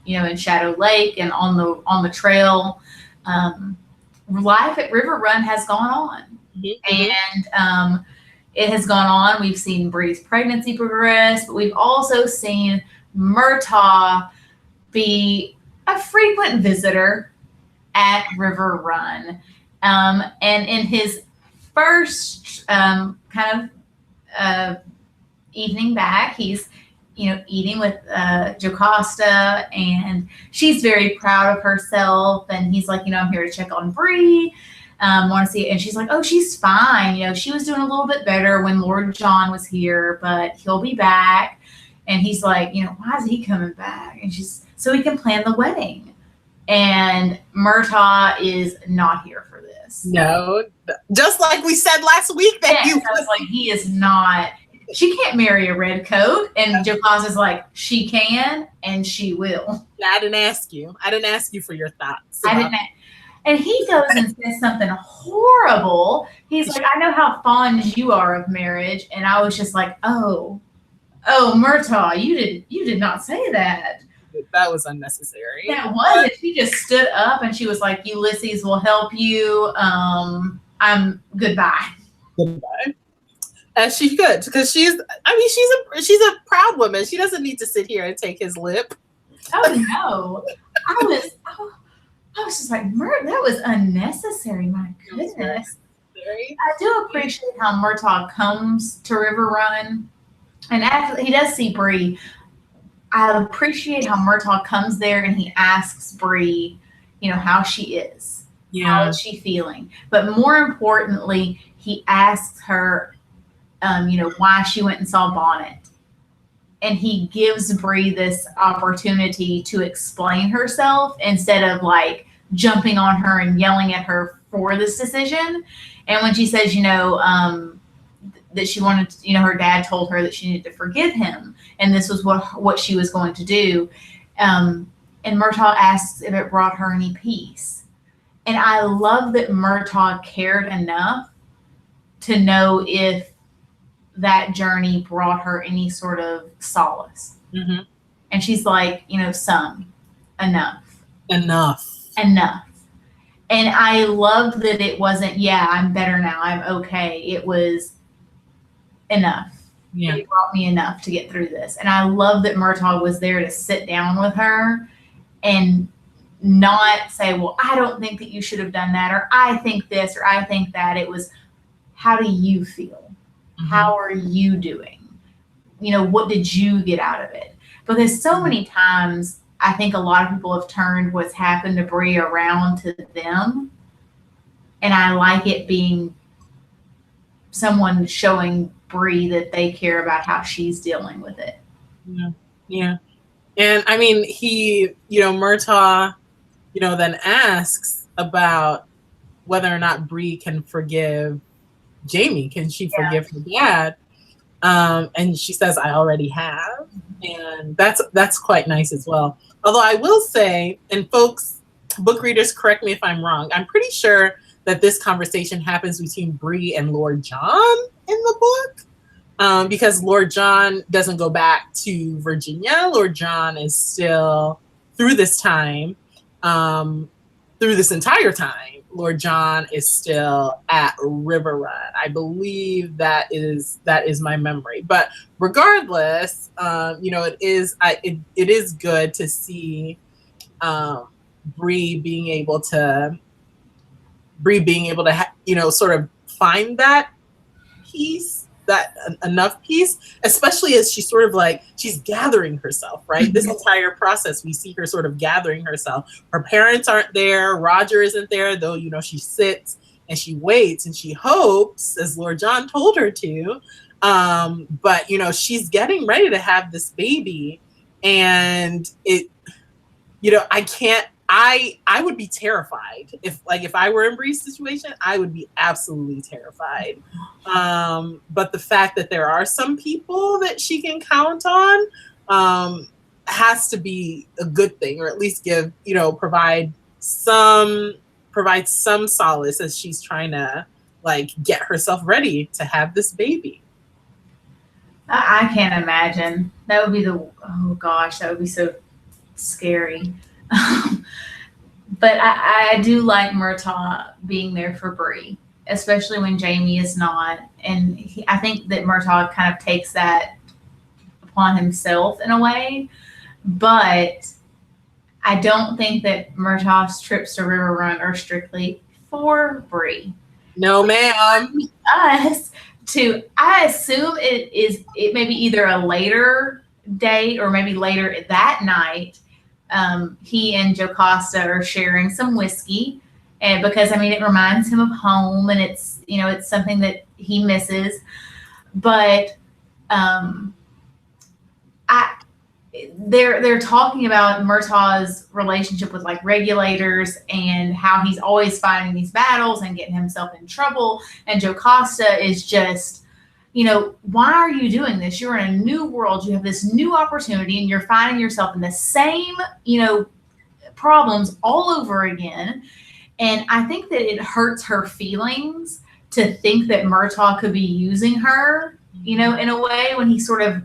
you know, in Shadow Lake and on the trail, life at River Run has gone on. Mm-hmm. And it has gone on. We've seen Bree's pregnancy progress, but we've also seen Murtagh be a frequent visitor at River Run. And in his first evening back, he's, you know, eating with Jocasta, and she's very proud of herself. And he's like, you know, I'm here to check on Bree. Want to see it. And she's like, oh, she's fine. You know, she was doing a little bit better when Lord John was here, but he'll be back. And he's like, you know, why is he coming back? And she's, so he can plan the wedding. And Murtagh is not here for this. No, just like we said last week that he is not. She can't marry a red coat. And Jocasta's like, she can and she will. I didn't ask you. I didn't ask you for your thoughts. And he goes and says something horrible. He's like, I know how fond you are of marriage. And I was just like, oh, Murtagh, you did not say that. That was unnecessary. That was it. She just stood up and she was like, Ulysses will help you. I'm goodbye. Goodbye. As she could, because she's a proud woman. She doesn't need to sit here and take his lip. Oh no. I was just like, that was unnecessary. My goodness. right? I do appreciate how Murtagh comes to River Run, and after he does see Bree, I appreciate how Murtagh comes there and he asks Bree, how she is. How is she feeling? But more importantly, he asks her, why she went and saw Bonnet. And he gives Bree this opportunity to explain herself instead of like jumping on her and yelling at her for this decision. And when she says, that she wanted to, her dad told her that she needed to forgive him, and this was what she was going to do. And Murtagh asks if it brought her any peace. And I love that Murtagh cared enough to know if that journey brought her any sort of solace. Mm-hmm. And she's like, some, enough. And I loved that it wasn't, I'm better now, I'm okay. It was enough. Yeah. It brought me enough to get through this. And I love that Murtagh was there to sit down with her and not say, well, I don't think that you should have done that, or I think this, or I think that. It was, how do you feel? Mm-hmm. How are you doing? What did you get out of it? Because so many times I think a lot of people have turned what's happened to Bree around to them. And I like it being someone showing Bree that they care about how she's dealing with it. Yeah. And I mean, he, Murtagh, then asks about whether or not Bree can forgive Jamie. Can she forgive her dad? And she says, I already have. And that's quite nice as well. Although I will say, and folks, book readers, correct me if I'm wrong, I'm pretty sure that this conversation happens between Bree and Lord John in the book. Because Lord John doesn't go back to Virginia. Lord John is still, through this time, through this entire time, Lord John is still at River Run. I believe that is my memory. But regardless, it is good to see Bree being able to sort of find that peace, that enough peace, especially as she's sort of like, she's gathering herself, right? This entire process, we see her sort of gathering herself. Her parents aren't there. Roger isn't there, though, she sits and she waits and she hopes, as Lord John told her to. But, she's getting ready to have this baby, and I would be terrified if I were in Bree's situation. I would be absolutely terrified. But the fact that there are some people that she can count on has to be a good thing, or at least provide some solace as she's trying to get herself ready to have this baby. I can't imagine. That would be that would be so scary. But I do like Murtagh being there for Bree, especially when Jamie is not. And I think that Murtagh kind of takes that upon himself in a way. But I don't think that Murtagh's trips to River Run are strictly for Bree. No, ma'am. I assume it may be either a later date or maybe later that night. He and Jocasta are sharing some whiskey, and because it reminds him of home, and it's something that he misses. But they're talking about Murtagh's relationship with regulators and how he's always fighting these battles and getting himself in trouble. And Jocasta is just, why are you doing this? You're in a new world. You have this new opportunity, and you're finding yourself in the same, problems all over again. And I think that it hurts her feelings to think that Murtagh could be using her, in a way, when he sort of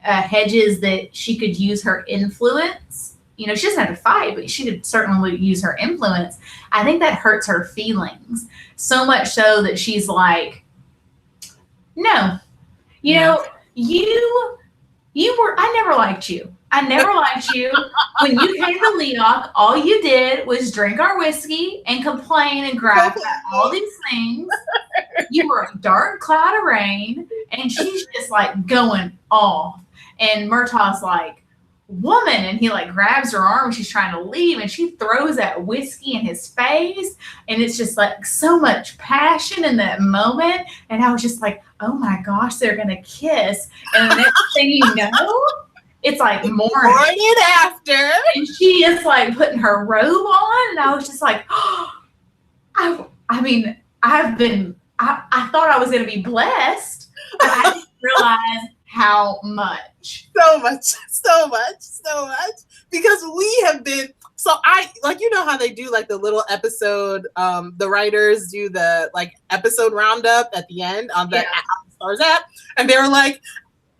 hedges that she could use her influence. She doesn't have to fight, but she could certainly use her influence. I think that hurts her feelings so much so that she's like, no, you I never liked you. I never liked you. When you came to Leoc, all you did was drink our whiskey and complain and gripe about all these things. You were a dark cloud of rain, and she's just like going off. And Murtagh's like, woman, and he like grabs her arm. She's trying to leave, and she throws that whiskey in his face, and it's just like so much passion in that moment. And I was just like, oh my gosh, they're gonna kiss. And the next thing you know, it's like morning after, and she is like putting her robe on, and I was just like, oh, I mean, I thought I was gonna be blessed, but I didn't realize how much. So much. Because we have been, so I, like, you know how they do like the little episode, the writers do the like episode roundup at the end on the Stars app. And they were like,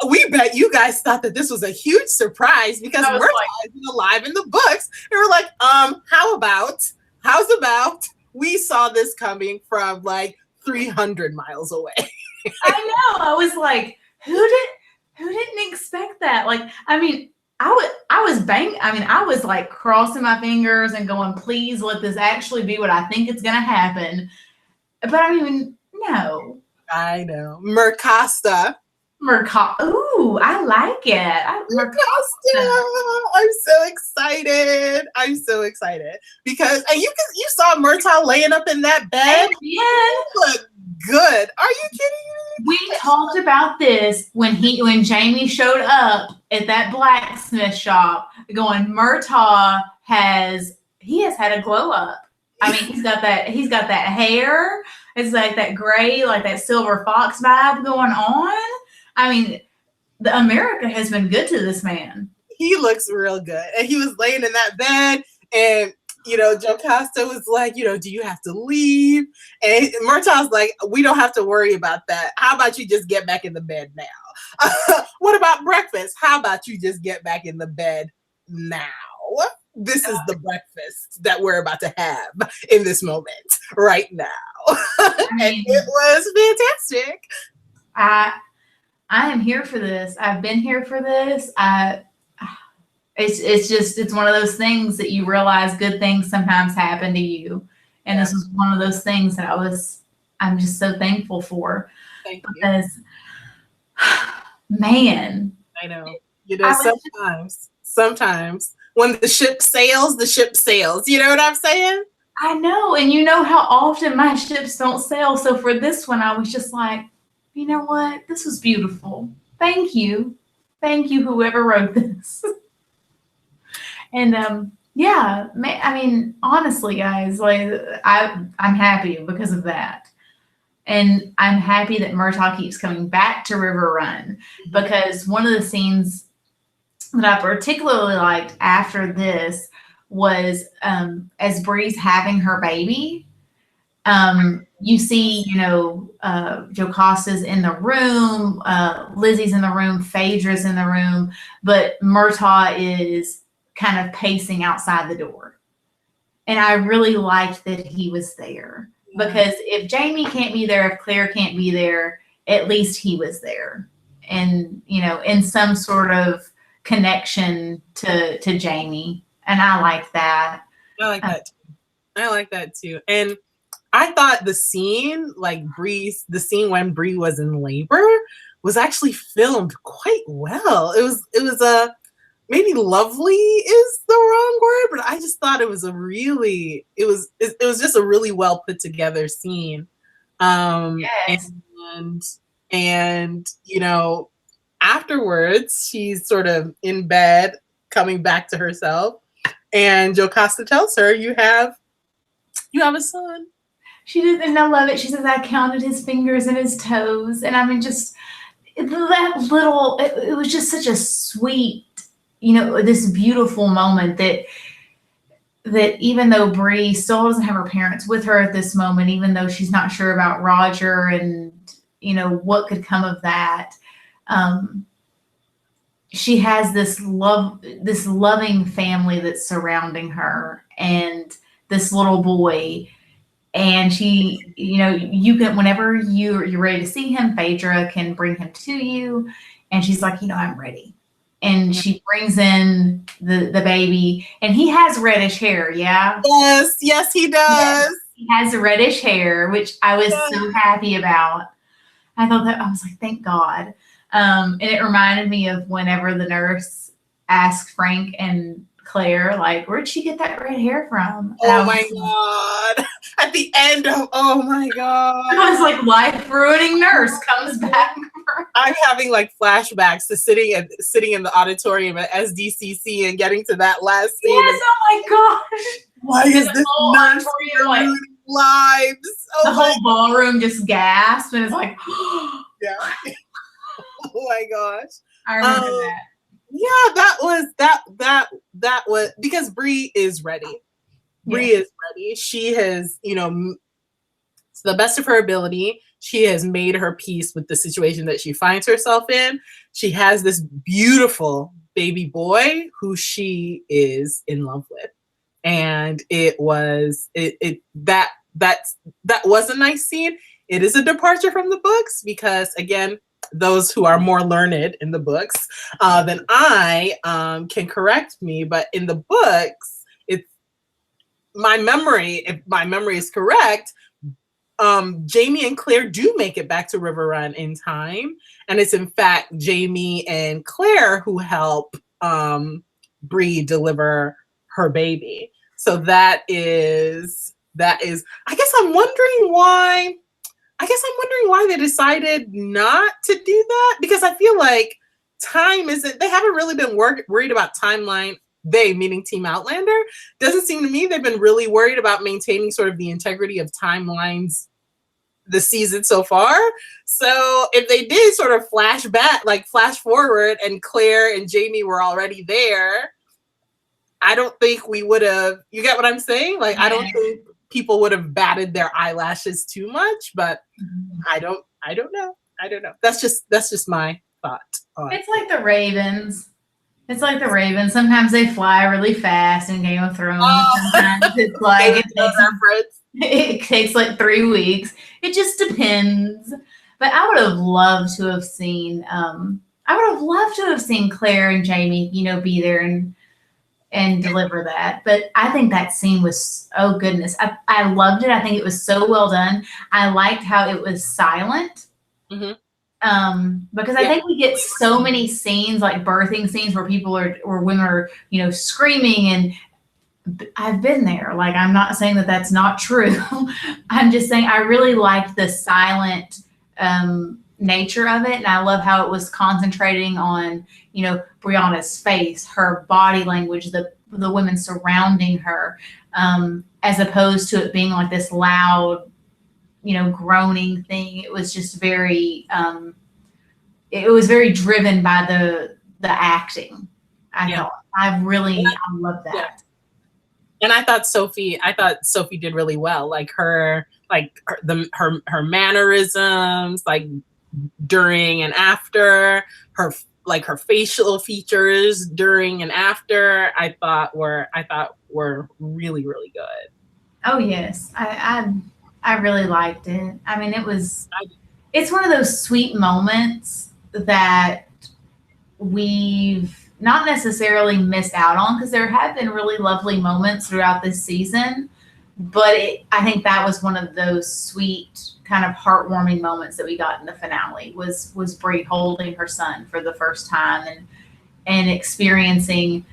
we bet you guys thought that this was a huge surprise because Murtagh is alive in the books. And we're like, how's about we saw this coming from like 300 miles away. I know. I was like, who didn't expect that? Like, I mean, I was like crossing my fingers and going, please let this actually be what I think it's going to happen. But I mean, no. I know. Jocasta. Ooh, I like it. Jocasta. I'm so excited because, and you saw Murtagh laying up in that bed. Yeah. Look good. Are you kidding me? We talked about this when Jamie showed up at that blacksmith shop, going, Murtagh has had a glow up. I mean, he's got that hair. It's like that gray, like that silver fox vibe going on. I mean, the America has been good to this man. He looks real good. And he was laying in that bed, and Jocasta was like, do you have to leave? And Murtagh's like, we don't have to worry about that. How about you just get back in the bed now? What about breakfast? How about you just get back in the bed now? This is the breakfast that we're about to have in this moment right now. And it was fantastic. I am here for this. I've been here for this. It's one of those things that you realize good things sometimes happen to you. And this was one of those things that I'm just so thankful for. Thank you. Man. I know. Sometimes when the ship sails. You know what I'm saying? I know. And you know how often my ships don't sail. So for this one, I was just like, you know what? This was beautiful. Thank you. Thank you, whoever wrote this. And I mean, honestly, guys, like I'm happy because of that. And I'm happy that Murtagh keeps coming back to River Run, because one of the scenes that I particularly liked after this was as Bree's having her baby. You see, Jocasta's in the room, Lizzie's in the room, Phaedra's in the room, but Murtagh is kind of pacing outside the door. And I really liked that he was there, because if Jamie can't be there, if Claire can't be there, at least he was there. And, in some sort of connection to Jamie. And I like that. I like that too. And I thought the scene when Bree was in labor was actually filmed quite well. It was maybe lovely is the wrong word, but I just thought it was just a really well put together scene. Yes. And afterwards she's sort of in bed, coming back to herself, and Jocasta tells her, you have a son. She did, and I love it. She says, I counted his fingers and his toes. And I mean, just that little, it was just such a sweet, this beautiful moment that even though Bree still doesn't have her parents with her at this moment, even though she's not sure about Roger and, what could come of that, she has this loving family that's surrounding her, and this little boy. And she, you can, whenever you're ready to see him, Phaedra can bring him to you. And she's like, I'm ready. and she brings in the baby, and he has reddish hair. Yeah. Yes, he does. Yes, he has reddish hair, which I was so happy about. I thought that I was like, thank God. And it reminded me of whenever the nurse asked Frank and Claire, like, where'd she get that red hair from? And Oh my God. At the end of, oh my God. I was like, life-ruining nurse comes back. I'm having like flashbacks to sitting in the auditorium at SDCC and getting to that last scene. Yes, oh my gosh. Why is this nurse ruining lives? The whole ballroom just gasped and it's like, yeah. Oh my gosh. I remember that. Yeah, that was because Bree is ready. Bree is ready. She has, to the best of her ability, she has made her peace with the situation that she finds herself in. She has this beautiful baby boy who she is in love with. And that was a nice scene. It is a departure from the books because, again, those who are more learned in the books than I can correct me, but in the books, it's my memory. If my memory is correct, Jamie and Claire do make it back to River Run in time, and it's in fact Jamie and Claire who help Bree deliver her baby. So that is. I guess I'm wondering why. They decided not to do that, because I feel like they haven't really been worried about timeline. They, meaning Team Outlander, doesn't seem to me they've been really worried about maintaining sort of the integrity of timelines this season so far. So if they did sort of flash forward and Claire and Jamie were already there, I don't think we would have, you get what I'm saying? Like, I don't think people would have batted their eyelashes too much, but I don't know. That's just my thought. It's like the Ravens. Sometimes they fly really fast in Game of Thrones. Sometimes it's like it takes like 3 weeks. It just depends. But I would have loved to have seen Claire and Jamie, be there and deliver that. But I think that scene was, oh goodness, I loved it. I think it was so well done. I liked how it was silent. Because I think we get so many scenes, like birthing scenes, where women are, screaming, and I've been there. Like, I'm not saying that that's not true. I'm just saying I really liked the silent nature of it, and I love how it was concentrating on, Brianna's face, her body language, the women surrounding her, as opposed to it being like this loud, groaning thing. It was just very, it was very driven by the acting. I love that. Yeah. And I thought Sophie did really well. Like her mannerisms, like during and after, her facial features during and after, I thought were really, really good. Oh yes, I really liked it. I mean, it's one of those sweet moments that we've not necessarily missed out on, because there have been really lovely moments throughout this season, but I think that was one of those sweet, kind of heartwarming moments that we got in the finale, was Bree holding her son for the first time and experiencing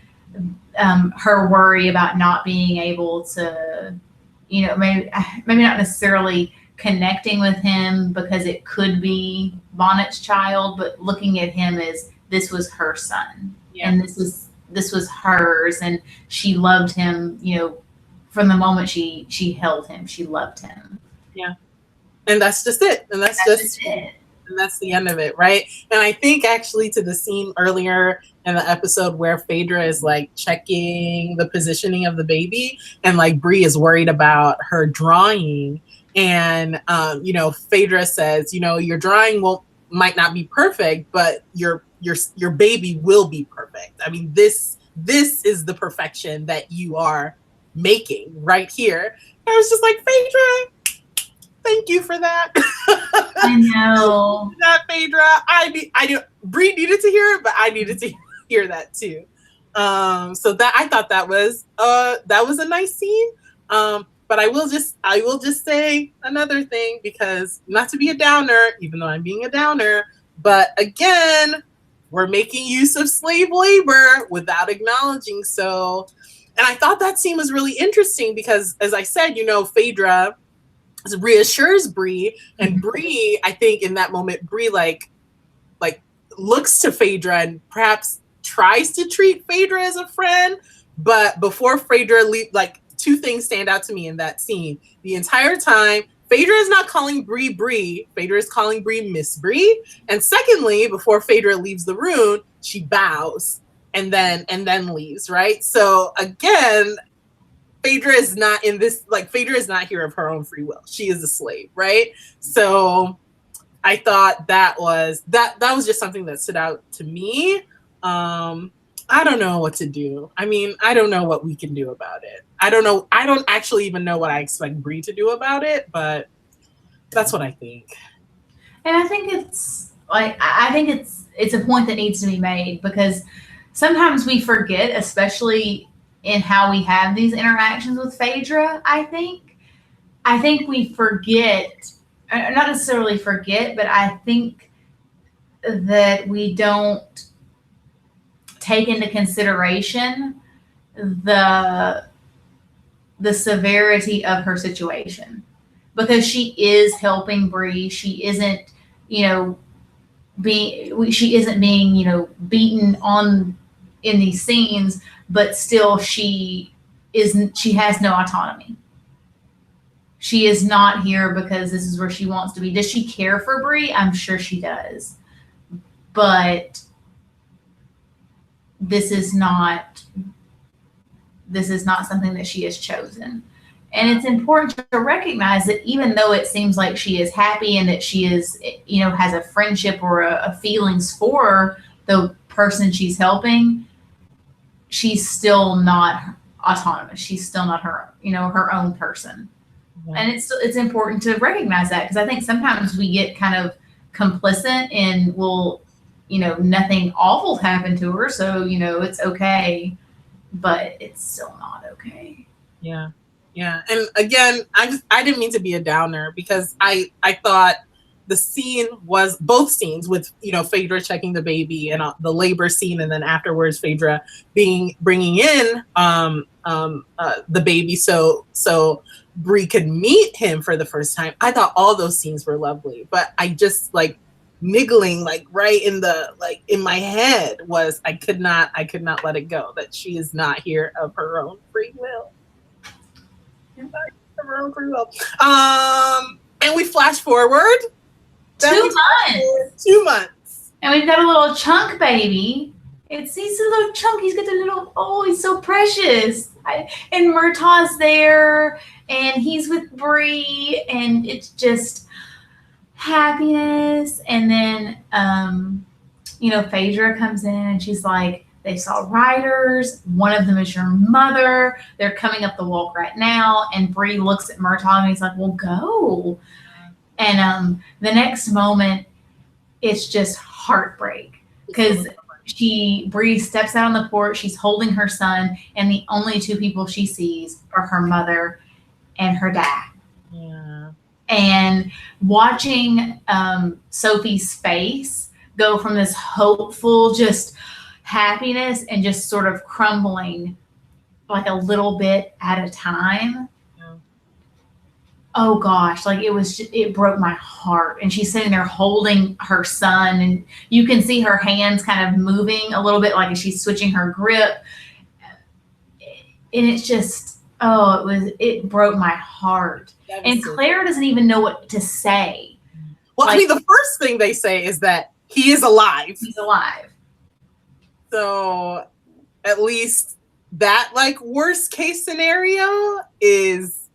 her worry about not being able to, maybe not necessarily connecting with him, because it could be Bonnet's child, but looking at him as this was her son, and this was hers, and she loved him, from the moment she held him, she loved him. Yeah. And that's just it. And that's it. And that's the end of it, right? And I think actually to the scene earlier in the episode where Phaedra is like checking the positioning of the baby, and like Bree is worried about her drawing, and Phaedra says, your drawing might not be perfect, but your baby will be perfect. I mean, this is the perfection that you are making right here. I was just like, Phaedra, thank you for that. I know. That Phaedra, I do. Bree needed to hear it, but I needed to hear that too. So that I thought that was a nice scene. But I will just say another thing, because not to be a downer, even though I'm being a downer, but again, we're making use of slave labor without acknowledging so. And I thought that scene was really interesting because, as I said, Phaedra reassures Bree, and Bree, I think in that moment, Bree like looks to Phaedra and perhaps tries to treat Phaedra as a friend, but before Phaedra leaves, two things stand out to me in that scene. The entire time, Phaedra is not calling Bree Bree. Phaedra is calling Bree Miss Bree. And secondly, before Phaedra leaves the room, she bows and then leaves, right? So again, Phaedra is not in this, Phaedra is not here of her own free will. She is a slave, right? So I thought that was just something that stood out to me. I don't know what to do. I mean, I don't know what we can do about it. I don't know. I don't actually even know what I expect Bree to do about it, but that's what I think. And I think it's a point that needs to be made, because sometimes we forget, especially in how we have these interactions with Phaedra. I think we forget, not necessarily forget, but I think that we don't take into consideration the severity of her situation, because she is helping Bree. She isn't, being, beaten on in these scenes, but still she has no autonomy. She is not here because this is where she wants to be. Does she care for Bree? I'm sure she does. But this is not something that she has chosen. And it's important to recognize that even though it seems like she is happy and that she is, has a friendship or a feelings for the person she's helping, she's still not autonomous. She's still not her own person. Yeah. And it's important to recognize that, because I think sometimes we get kind of complicit in, nothing awful happened to her, so, it's okay, but it's still not okay. Yeah. Yeah. And again, I didn't mean to be a downer, because I thought the scene was both scenes with, Phaedra checking the baby and the labor scene. And then afterwards, Phaedra bringing in the baby. So Bree could meet him for the first time. I thought all those scenes were lovely, but I just niggling right in my head was I could not let it go that she is not here of her own free will. Of her own free will. And we flash forward 2 months. 2 months. And we've got a little chunk baby. He's a little chunk. He's got a little, he's so precious. And Murtagh's there, and he's with Bree, and it's just happiness. And then, Phaedra comes in, and she's like, they saw riders. One of them is your mother. They're coming up the walk right now. And Bree looks at Murtagh, and he's like, well, go. And the next moment, it's just heartbreak, because Bree steps out on the porch. She's holding her son, and the only two people she sees are her mother and her dad. Yeah. And watching Sophie's face go from this hopeful, just happiness, and just sort of crumbling a little bit at a time. Yeah. Oh gosh, it broke my heart. And she's sitting there holding her son, and you can see her hands kind of moving a little bit, like she's switching her grip. And it's just, it broke my heart. And Claire doesn't even know what to say. Well, I mean, the first thing they say is that he is alive. He's alive. So at least that worst case scenario is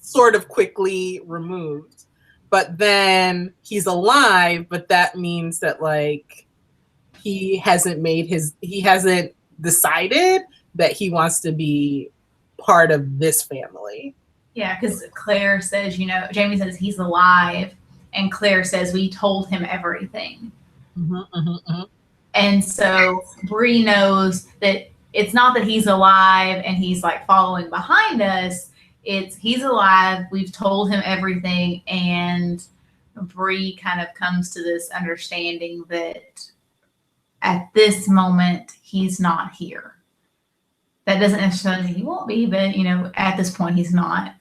sort of quickly removed. But then he's alive, but that means that he hasn't decided that he wants to be part of this family. Yeah, because Claire says, Jamie says he's alive, and Claire says we told him everything. Mm-hmm, mm-hmm, mm-hmm. And so Bree knows that it's not that he's alive and he's like following behind us. It's he's alive. We've told him everything. And Bree kind of comes to this understanding that at this moment, he's not here. That doesn't necessarily mean he won't be, but, you know, at this point, he's not.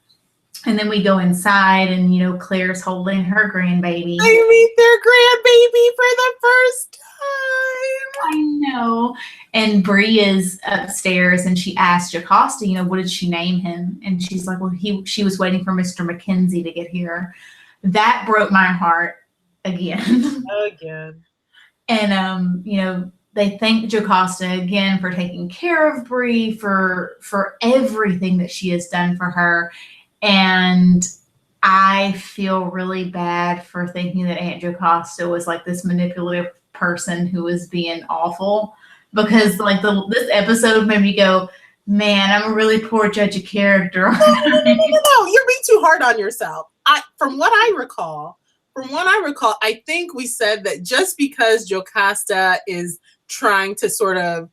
And then we go inside and, you know, Claire's holding her grandbaby. I meet their grandbaby for the first time. I know. And Bree is upstairs and she asked Jocasta, you know, what did she name him? And she's like, well, she was waiting for Mr. Mackenzie to get here. That broke my heart again. Again. And, you know, they thank Jocasta again for taking care of Bree, for everything that she has done for her. And I feel really bad for thinking that Aunt Jocasta was like this manipulative person who was being awful, because like this episode made me go, man, I'm a really poor judge of character. No, you're being too hard on yourself. From what I recall, I think we said that just because Jocasta is trying to sort of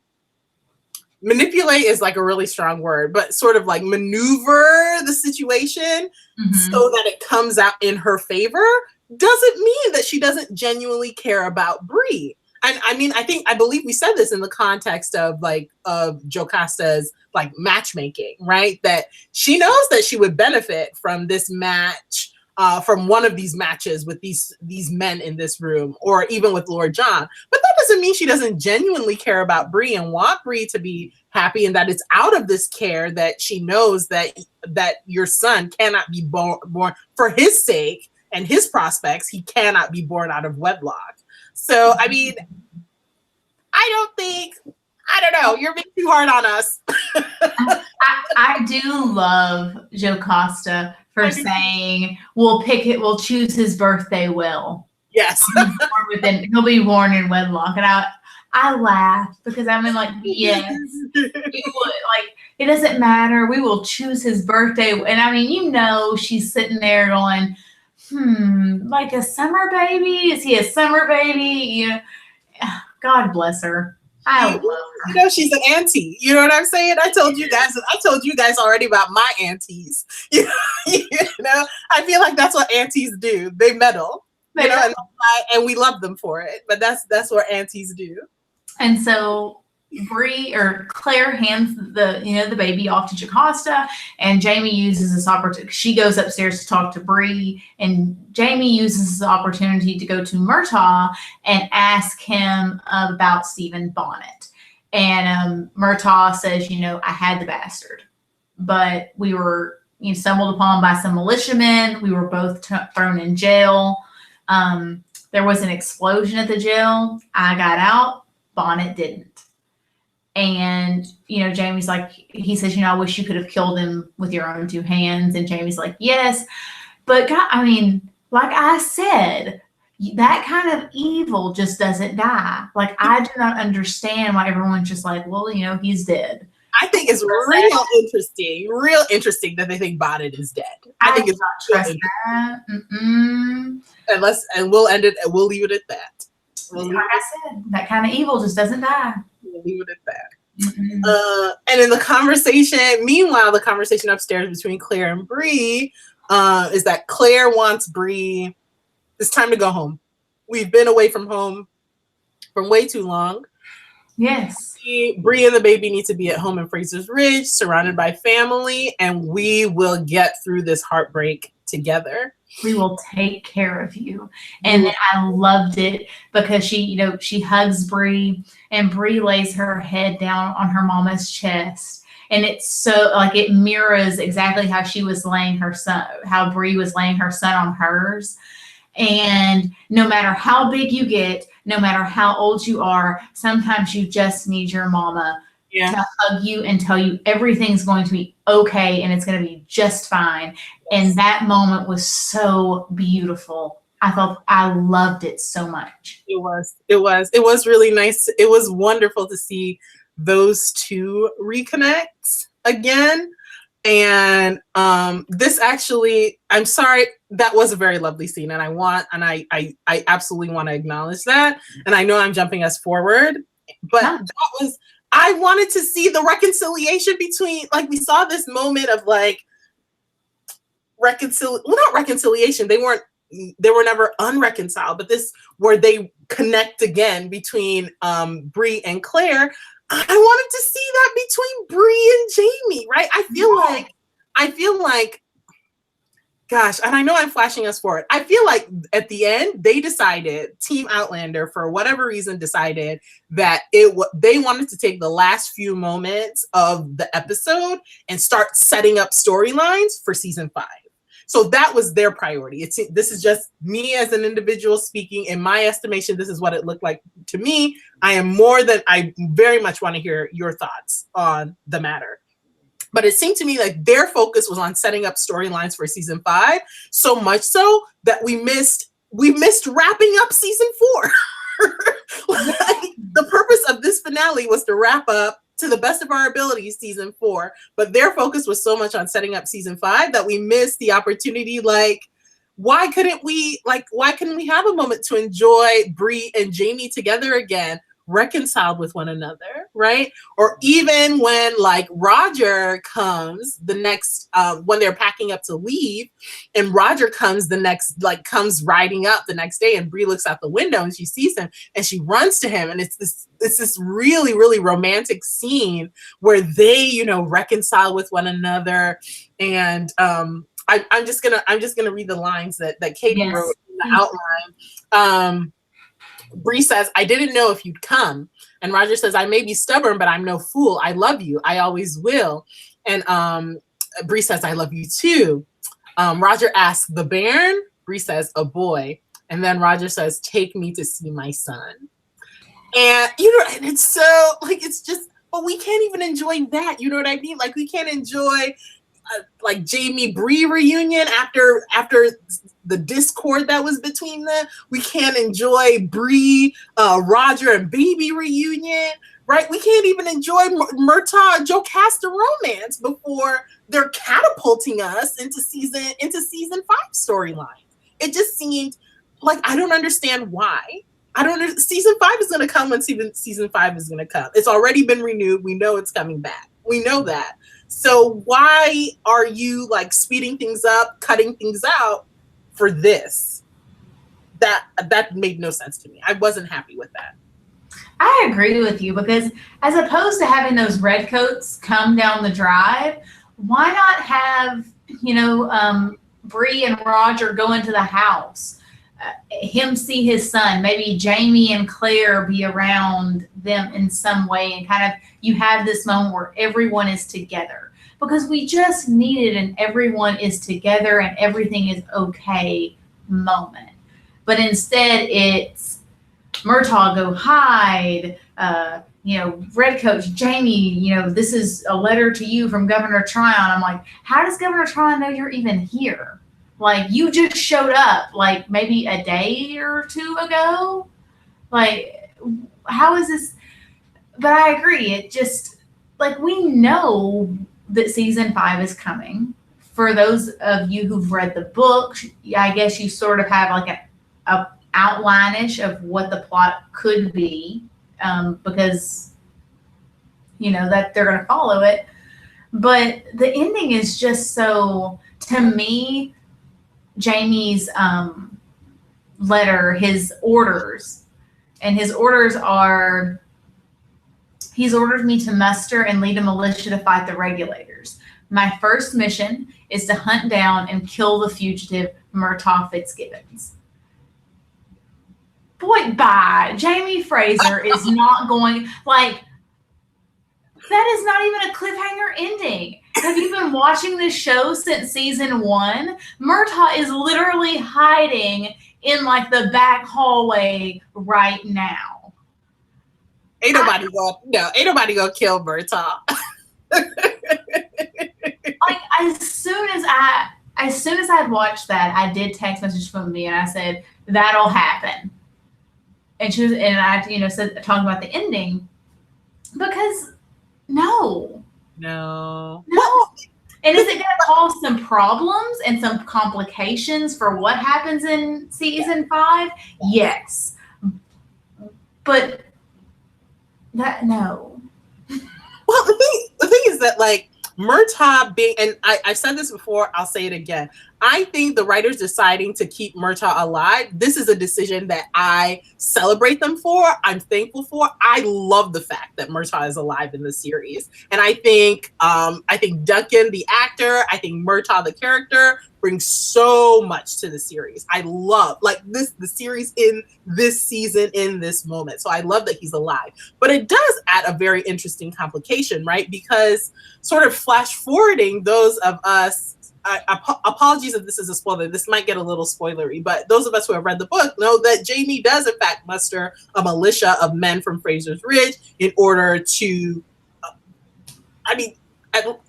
manipulate is like a really strong word, but sort of like maneuver the situation so that it comes out in her favor, doesn't mean that she doesn't genuinely care about Bree. And I mean, I believe we said this in the context of Jocasta's like matchmaking, right? That she knows that she would benefit from this match, from one of these matches with these men in this room, or even with Lord John. But that doesn't mean she doesn't genuinely care about Bree and want Bree to be happy, and that it's out of this care that she knows that your son cannot be born for his sake and his prospects. He cannot be born out of wedlock. So, I mean, I don't know. You're being too hard on us. I do love Jocasta for saying, we'll choose his birthday will. Yes. He'll be born in wedlock. And I laugh because I'm in like, yes, we would. Like, it doesn't matter. We will choose his birthday. And I mean, you know, she's sitting there going, like a summer baby? Is he a summer baby? You know, God bless her. I love her. You know, she's an auntie. You know what I'm saying? I told you guys already about my aunties. You know, I feel like that's what aunties do. They meddle. You know, and we love them for it. But that's what aunties do. And so Claire hands the baby off to Jocasta, and Jamie uses this opportunity. She goes upstairs to talk to Bree, and Jamie uses this opportunity to go to Murtagh and ask him about Stephen Bonnet. And Murtagh says, you know, I had the bastard, but we were stumbled upon by some militiamen. We were both thrown in jail. There was an explosion at the jail. I got out. Bonnet didn't. And, you know, Jamie's like, he says, you know, I wish you could have killed him with your own two hands. And Jamie's like, yes. But God, I mean, like I said, that kind of evil just doesn't die. Like, I do not understand why everyone's just like, well, you know, he's dead. I think it's real interesting that they think Bonnet is dead. I think it's not trust that. And we'll end it, and we'll leave it at that. Like I said, that kind of evil just doesn't die. We'll leave it at that. And in the conversation upstairs between Claire and Bree is that Claire wants Bree. It's time to go home. We've been away from home for way too long. Yes. Bree and the baby need to be at home in Fraser's Ridge, surrounded by family, and we will get through this heartbreak together. We will take care of you. And I loved it because she hugs Bree, and Bree lays her head down on her mama's chest. And it's so like it mirrors exactly how she was laying her son, how Bree was laying her son on hers. And no matter how big you get, no matter how old you are, sometimes you just need your mama to hug you and tell you everything's going to be okay and it's going to be just fine. And that moment was so beautiful. I loved it so much. It was really nice. It was wonderful to see those two reconnect again. And this actually, I'm sorry, that was a very lovely scene, and I absolutely want to acknowledge that. And I know I'm jumping us forward, but that was, I wanted to see the reconciliation between, like, we saw this moment of like not reconciliation. They were never unreconciled, but this where they connect again between Bree and Claire. I wanted to see that between Bree and Jamie, right? I feel like, gosh, and I know I'm flashing us forward. I feel like at the end, they decided, Team Outlander, for whatever reason, decided that they wanted to take the last few moments of the episode and start setting up storylines for season 5. So that was their priority. This is just me as an individual speaking. In my estimation, this is what it looked like to me. I very much want to hear your thoughts on the matter. But it seemed to me like their focus was on setting up storylines for season 5, so much so that we missed wrapping up season 4. Like, the purpose of this finale was to wrap up, to the best of our abilities, season 4, but their focus was so much on setting up season 5 that we missed the opportunity. Like, why couldn't we have a moment to enjoy Bree and Jamie together again, reconciled with one another, right? Or even when, like, Roger comes the next when they're packing up to leave, and Roger comes riding up the next day, and Bree looks out the window and she sees him and she runs to him, and it's this really, really romantic scene where they, you know, reconcile with one another. And I'm just gonna read the lines that Katie wrote in the outline. Bree says, "I didn't know if you'd come." And Roger says, "I may be stubborn, but I'm no fool. I love you. I always will." And Bree says, "I love you too." Roger asks, "The bairn?" Bree says, "A boy." And then Roger says, "Take me to see my son." And, you know, and it's so, like, it's just, but we can't even enjoy that. You know what I mean? Like, we can't enjoy like Jamie Bree reunion after the discord that was between them. We can't enjoy Bree, Roger and Baby reunion, right? We can't even enjoy Murtagh and Jocasta romance before they're catapulting us into season 5 storyline. It just seemed like, I don't understand why. Season 5 is going to come when season 5 is going to come. It's already been renewed. We know it's coming back. We know that. So why are you, like, speeding things up, cutting things out for this? That made no sense to me. I wasn't happy with that. I agree with you, because as opposed to having those redcoats come down the drive, why not have, you know, Bree and Roger go into the house, him see his son, maybe Jamie and Claire be around them in some way, and kind of, you have this moment where everyone is together, because we just needed an everyone is together and everything is okay moment. But instead it's Murtagh, go hide, you know, redcoats, Jamie, you know, this is a letter to you from Governor Tryon. I'm like, how does Governor Tryon know you're even here? Like, you just showed up like maybe a day or two ago. Like, how is this? But I agree. It just, like, we know that season 5 is coming. For those of you who've read the book, I guess you sort of have like a outline-ish of what the plot could be, because, you know, that they're going to follow it. But the ending is just so, to me, Jamie's letter, his orders, and his orders are, he's ordered me to muster and lead a militia to fight the regulators. My first mission is to hunt down and kill the fugitive Murtagh Fitzgibbons. Boy, bye. Jamie Fraser is not going, like, that is not even a cliffhanger ending. Have you been watching this show since season 1? Murtagh is literally hiding in, like, the back hallway right now. Ain't nobody gonna kill Murtagh. Like, as soon as I'd watched that, I did text message from me and I said, that'll happen. And I, you know, said, talking about the ending, because no. Well, And is it going to cause some problems and some complications for what happens in season 5? Yes. But no. Well, the thing is that, like, Murtagh being, and I've said this before, I'll say it again. I think the writers deciding to keep Murtagh alive, this is a decision that I celebrate them for. I'm thankful for. I love the fact that Murtagh is alive in the series. And I think Duncan, the actor, I think Murtagh, the character, brings so much to the series. I love, like, the series in this season, in this moment. So I love that he's alive. But it does add a very interesting complication, right? Because sort of flash forwarding those of us, apologies if this is a spoiler, this might get a little spoilery, but those of us who have read the book know that Jaime does in fact muster a militia of men from Fraser's Ridge in order to,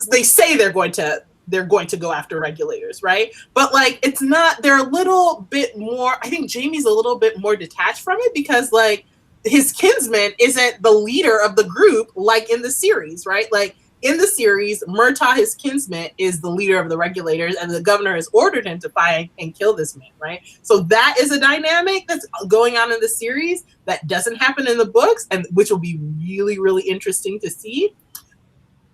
they say they're going to go after regulators, right? But like, it's not, they're a little bit more, I think Jaime's a little bit more detached from it because like his kinsman isn't the leader of the group like in the series, right? Like in the series, Murtagh, his kinsman, is the leader of the regulators, and the governor has ordered him to find and kill this man, right? So that is a dynamic that's going on in the series that doesn't happen in the books, and which will be really, really interesting to see.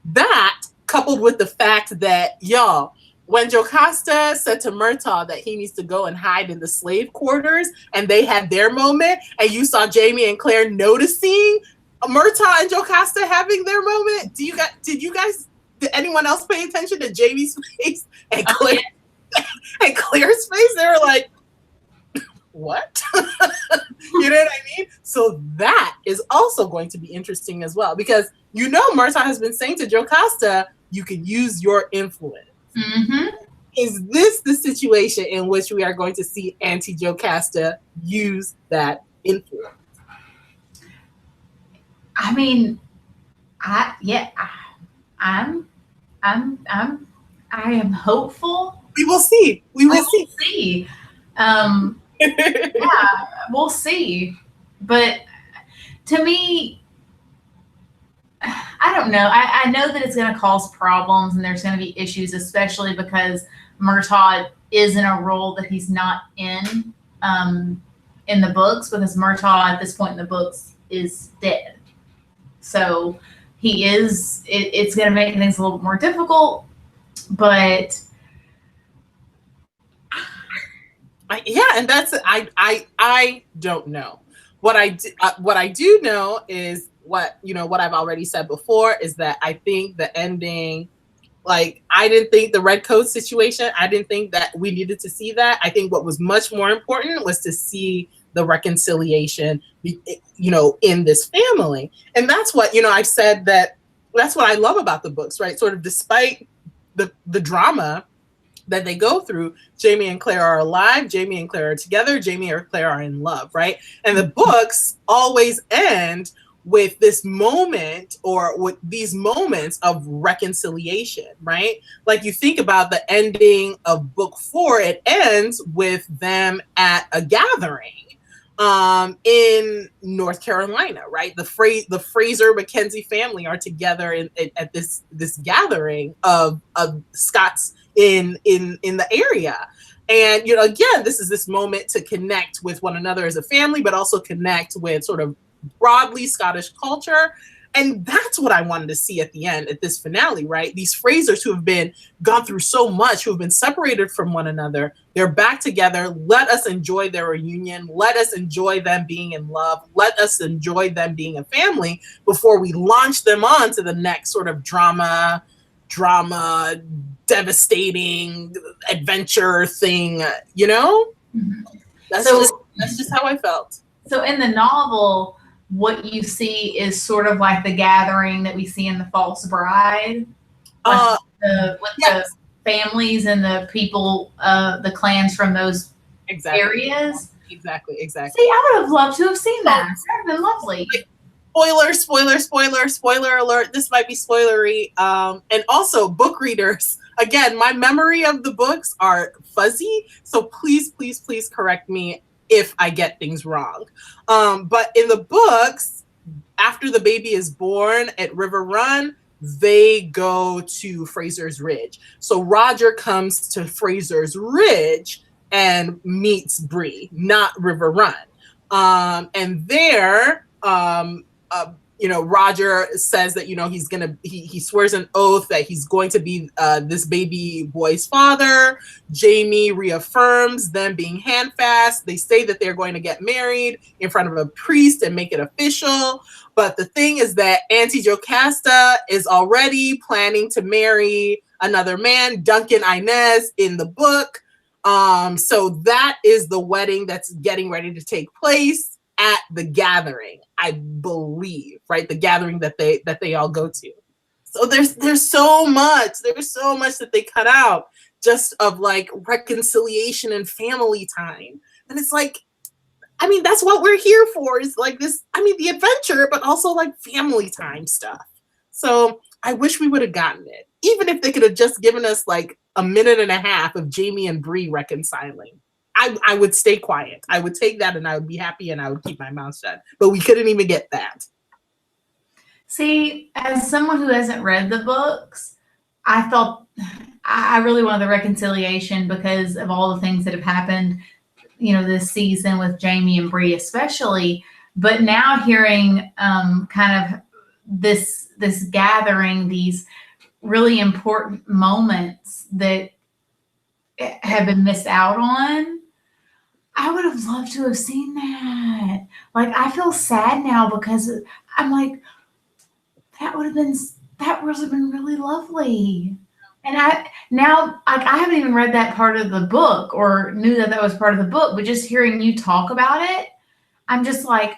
That, coupled with the fact that, y'all, when Jocasta said to Murtagh that he needs to go and hide in the slave quarters, and they had their moment, and you saw Jaime and Claire noticing Murtagh and Jocasta having their moment. Did anyone else pay attention to Jaime's face and Claire and Claire's face? They were like, what? You know what I mean? So that is also going to be interesting as well, because Murtagh has been saying to Jocasta, you can use your influence. Mm-hmm. Is this the situation in which we are going to see Auntie Jocasta use that influence? I mean, I am hopeful. We will see. We will see. Yeah, we'll see. But to me, I don't know. I know that it's going to cause problems and there's going to be issues, especially because Murtagh is in a role that he's not in the books, because Murtagh at this point in the books is dead. So he is, it's going to make things a little bit more difficult, but and that's, I don't know. What I do know is what I've already said before is that I think the ending, like, I didn't think the red coat situation, I didn't think that we needed to see that. I think what was much more important was to see the reconciliation, in this family. And that's what, I've said that's what I love about the books, right? Sort of despite the drama that they go through, Jaime and Claire are alive, Jaime and Claire are together, Jaime and Claire are in love, right? And the books always end with this moment, or with these moments of reconciliation, right? Like, you think about the ending of book 4, it ends with them at a gathering in North Carolina, right? The Fraser Mackenzie family are together at this gathering of Scots in the area. And, again, this is this moment to connect with one another as a family, but also connect with sort of broadly Scottish culture. And that's what I wanted to see at the end, at this finale, right? These Frasers who have gone through so much, who have been separated from one another, they're back together. Let us enjoy their reunion. Let us enjoy them being in love. Let us enjoy them being a family before we launch them on to the next sort of drama, devastating adventure thing, Mm-hmm. That's just how I felt. So in the novel, what you see is sort of like the gathering that we see in The False Bride, with the families and the people, the clans from those areas. Exactly. See, I would have loved to have seen that. That would have been lovely. Spoiler alert. This might be spoilery. And also, book readers, again, my memory of the books are fuzzy, so please correct me if I get things wrong. But in the books, after the baby is born at River Run, they go to Fraser's Ridge. So Roger comes to Fraser's Ridge and meets Bree, not River Run. And there, Roger says that, he swears an oath that he's going to be this baby boy's father. Jamie reaffirms them being handfast. They say that they're going to get married in front of a priest and make it official. But the thing is that Auntie Jocasta is already planning to marry another man, Duncan Inez, in the book. So that is the wedding that's getting ready to take place at the gathering, I believe, right? The gathering that they all go to. So there's so much that they cut out just of like reconciliation and family time. And it's like, I mean, that's what we're here for, is like this, I mean, the adventure, but also like family time stuff. So I wish we would have gotten it. Even if they could have just given us like a minute and a half of Jamie and Bree reconciling, I would stay quiet. I would take that and I would be happy and I would keep my mouth shut. But we couldn't even get that. See, as someone who hasn't read the books, I thought I really wanted the reconciliation because of all the things that have happened, this season with Jamie and Bree especially. But now hearing kind of this gathering, these really important moments that have been missed out on, I would have loved to have seen that. Like, I feel sad now because I'm like, that would have been really lovely. And I haven't even read that part of the book or knew that was part of the book, but just hearing you talk about it, I'm just like,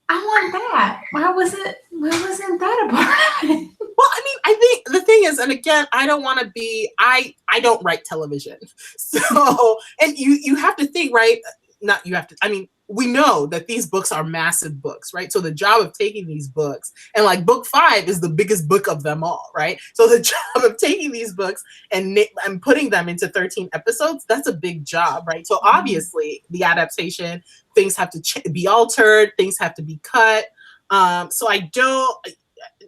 I want that. Why wasn't that a part of it? Well, I mean, I think the thing is, and again, I don't want to be, I don't write television. So, and you have to think, right? Not you have to, I mean, we know that these books are massive books, right? So the job of taking these books, and like book 5 is the biggest book of them all, right? So the job of taking these books and putting them into 13 episodes, that's a big job, right? So obviously the adaptation, things have to be altered, things have to be cut. So I don't,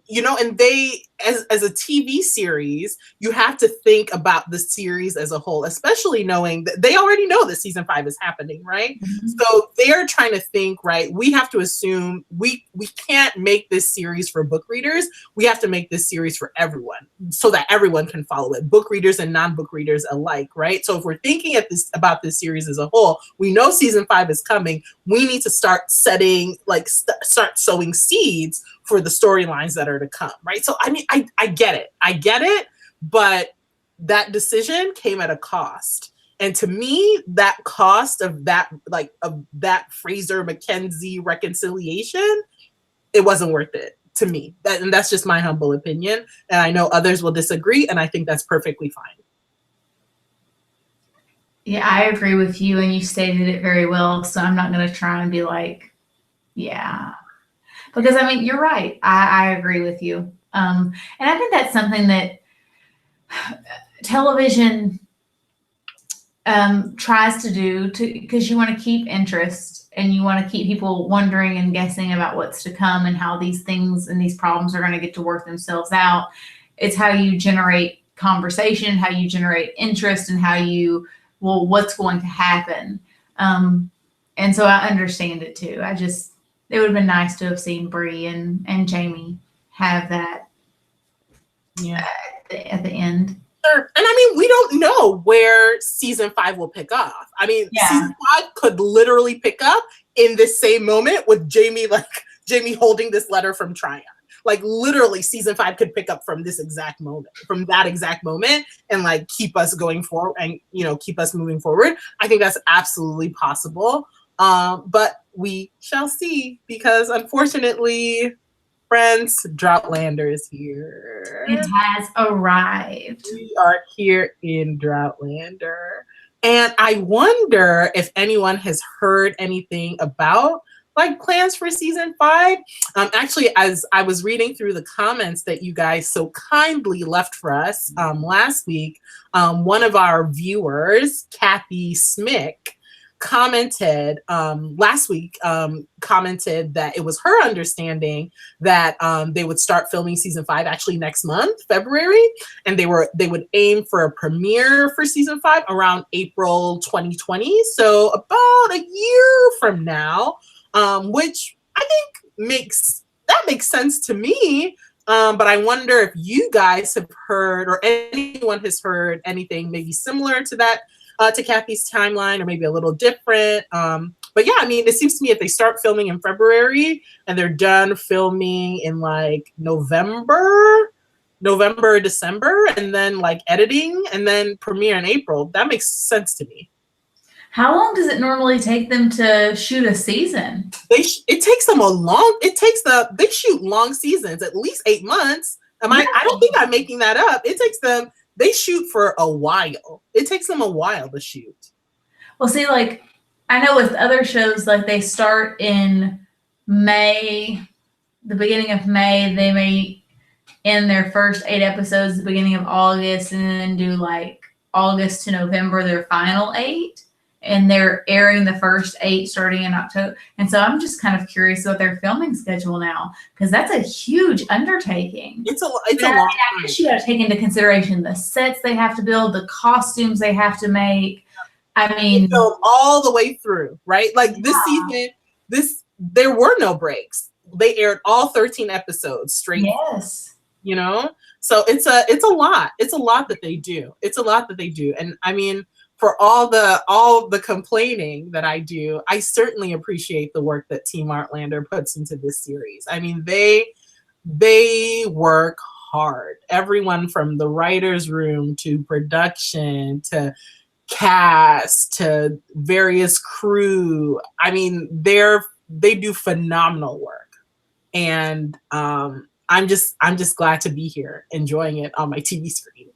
and they, as a TV series, you have to think about the series as a whole, especially knowing that they already know that season 5 is happening, right? Mm-hmm. So they're trying to think, right? We have to assume we can't make this series for book readers. We have to make this series for everyone so that everyone can follow it, book readers and non-book readers alike, right? So if we're thinking about this series as a whole, we know season 5 is coming. We need to start setting, start sowing seeds for the storylines that are to come, right? So, I mean, I get it, but that decision came at a cost. And to me, that cost of that Fraser Mackenzie reconciliation, it wasn't worth it to me. And that's just my humble opinion. And I know others will disagree, and I think that's perfectly fine. Yeah, I agree with you, and you stated it very well. So I'm not going to try and be like, yeah. Because, I mean, you're right. I agree with you. And I think that's something that television tries to do, because you want to keep interest and you want to keep people wondering and guessing about what's to come and how these things and these problems are going to get to work themselves out. It's how you generate conversation, how you generate interest, and what's going to happen. And so I understand it too. It would have been nice to have seen Bree and Jamie have that at the end. Sure. And I mean, we don't know where season 5 will pick up. I mean, season 5 could literally pick up in this same moment with Jamie holding this letter from Tryon. Like, literally season 5 could pick up from that exact moment and keep us going forward and, keep us moving forward. I think that's absolutely possible. But we shall see, because unfortunately, friends, Droughtlander is here. It has arrived. We are here in Droughtlander. And I wonder if anyone has heard anything about plans for season 5. Actually, as I was reading through the comments that you guys so kindly left for us last week, one of our viewers, Kathy Smick, commented last week, commented that it was her understanding that they would start filming season 5 actually next month, February, and they would aim for a premiere for season 5 around April 2020, so about a year from now, which I think makes sense to me. But I wonder if you guys have heard, or anyone has heard anything maybe similar to that, to Kathy's timeline, or maybe a little different. But yeah, I mean, it seems to me if they start filming in February and they're done filming in like November, December, and then like editing and then premiere in April, that makes sense to me. How long does it normally take them to shoot a season? It takes them they shoot long seasons, at least 8 months. I don't think I'm making that up. They shoot for a while. It takes them a while to shoot. Well, see, like, I know with other shows, like they start in May, the beginning of May, they may end their first 8 episodes the beginning of August, and then do like August to November, their final 8. And they're airing the first 8 starting in October. And so I'm just kind of curious about their filming schedule now, because that's a huge undertaking. It's a long time. I guess you got to take into consideration the sets they have to build, the costumes they have to make. I mean, film all the way through, right? Like this season, there were no breaks. They aired all 13 episodes straight. Yes. You know? So it's a lot. It's a lot that they do. And I mean, for all the complaining that I do, I certainly appreciate the work that Team Outlander puts into this series. I mean, they work hard. Everyone from the writer's room to production to cast to various crew. I mean, they do phenomenal work. And I'm just glad to be here enjoying it on my TV screen.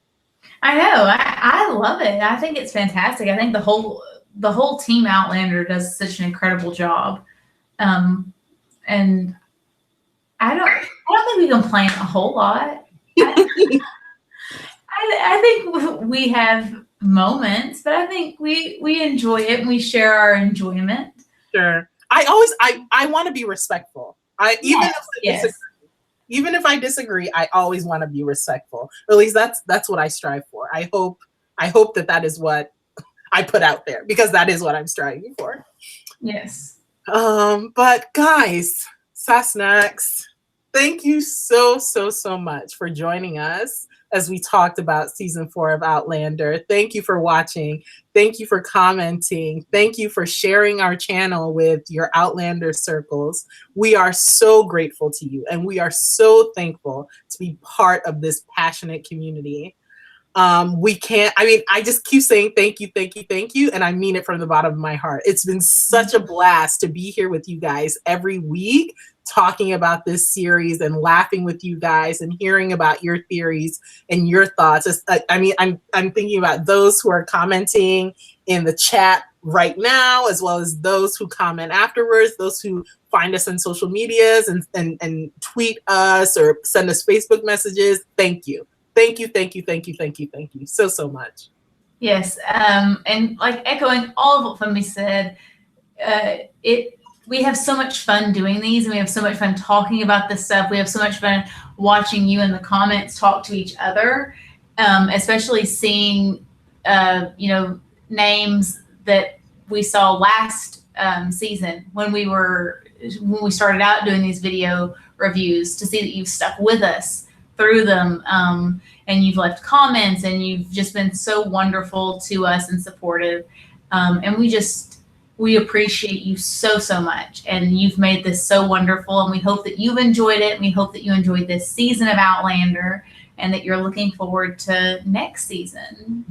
I know. I love it. I think it's fantastic. I think the whole team Outlander does such an incredible job. And I don't think we complain a whole lot. I think we have moments, but I think we enjoy it and we share our enjoyment. Sure. I want to be respectful. Even if I disagree, I always want to be respectful. Or at least that's what I strive for. I hope that is what I put out there, because that is what I'm striving for. Yes. But guys, Sasnax, thank you so much for joining us as we talked about season 4 of Outlander. Thank you for watching. Thank you for commenting. Thank you for sharing our channel with your Outlander circles. We are so grateful to you, and we are so thankful to be part of this passionate community. I just keep saying thank you, and I mean it from the bottom of my heart. It's been such a blast to be here with you guys every week, talking about this series and laughing with you guys and hearing about your theories and your thoughts. I'm thinking about those who are commenting in the chat right now, as well as those who comment afterwards, those who find us on social medias and tweet us or send us Facebook messages. Thank you so much. Yes. And like echoing all of what Femi said, we have so much fun doing these, and we have so much fun talking about this stuff. We have so much fun watching you in the comments talk to each other, especially seeing, names that we saw last season when we started out doing these video reviews, to see that you've stuck with us through them, and you've left comments, and you've just been so wonderful to us and supportive. And we appreciate you so much, and you've made this so wonderful, and we hope that you've enjoyed it, and we hope that you enjoyed this season of Outlander, and that you're looking forward to next season.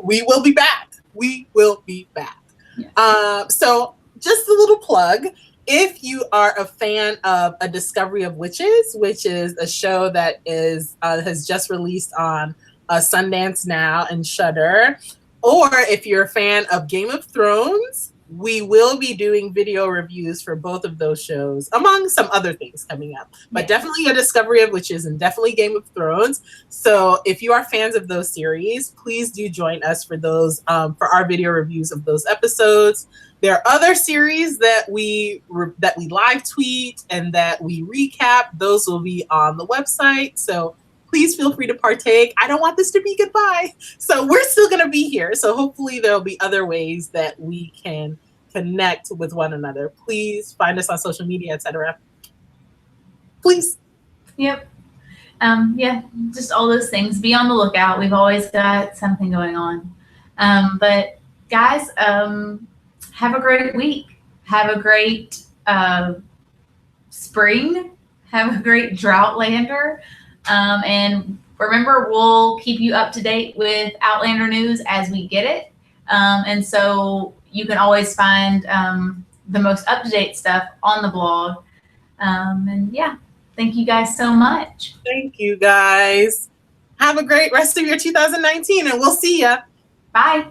We will be back. Yeah. So just a little plug. If you are a fan of A Discovery of Witches, which is a show that has just released on Sundance Now and Shudder, or if you're a fan of Game of Thrones, we will be doing video reviews for both of those shows, among some other things coming up. But definitely A Discovery of Witches and definitely Game of Thrones. So if you are fans of those series, please do join us for those, for our video reviews of those episodes. There are other series that we live tweet and that we recap. Those will be on the website. So please feel free to partake. I don't want this to be goodbye. So we're still going to be here. So hopefully there'll be other ways that we can connect with one another. Please find us on social media, etc. Please. Yep. Yeah, just all those things. Be on the lookout. We've always got something going on. But guys, have a great week. Have a great spring. Have a great Droughtlander. And remember, we'll keep you up to date with Outlander news as we get it. And so you can always find the most up-to-date stuff on the blog. And yeah, thank you guys so much. Thank you guys. Have a great rest of your 2019 and we'll see ya. Bye.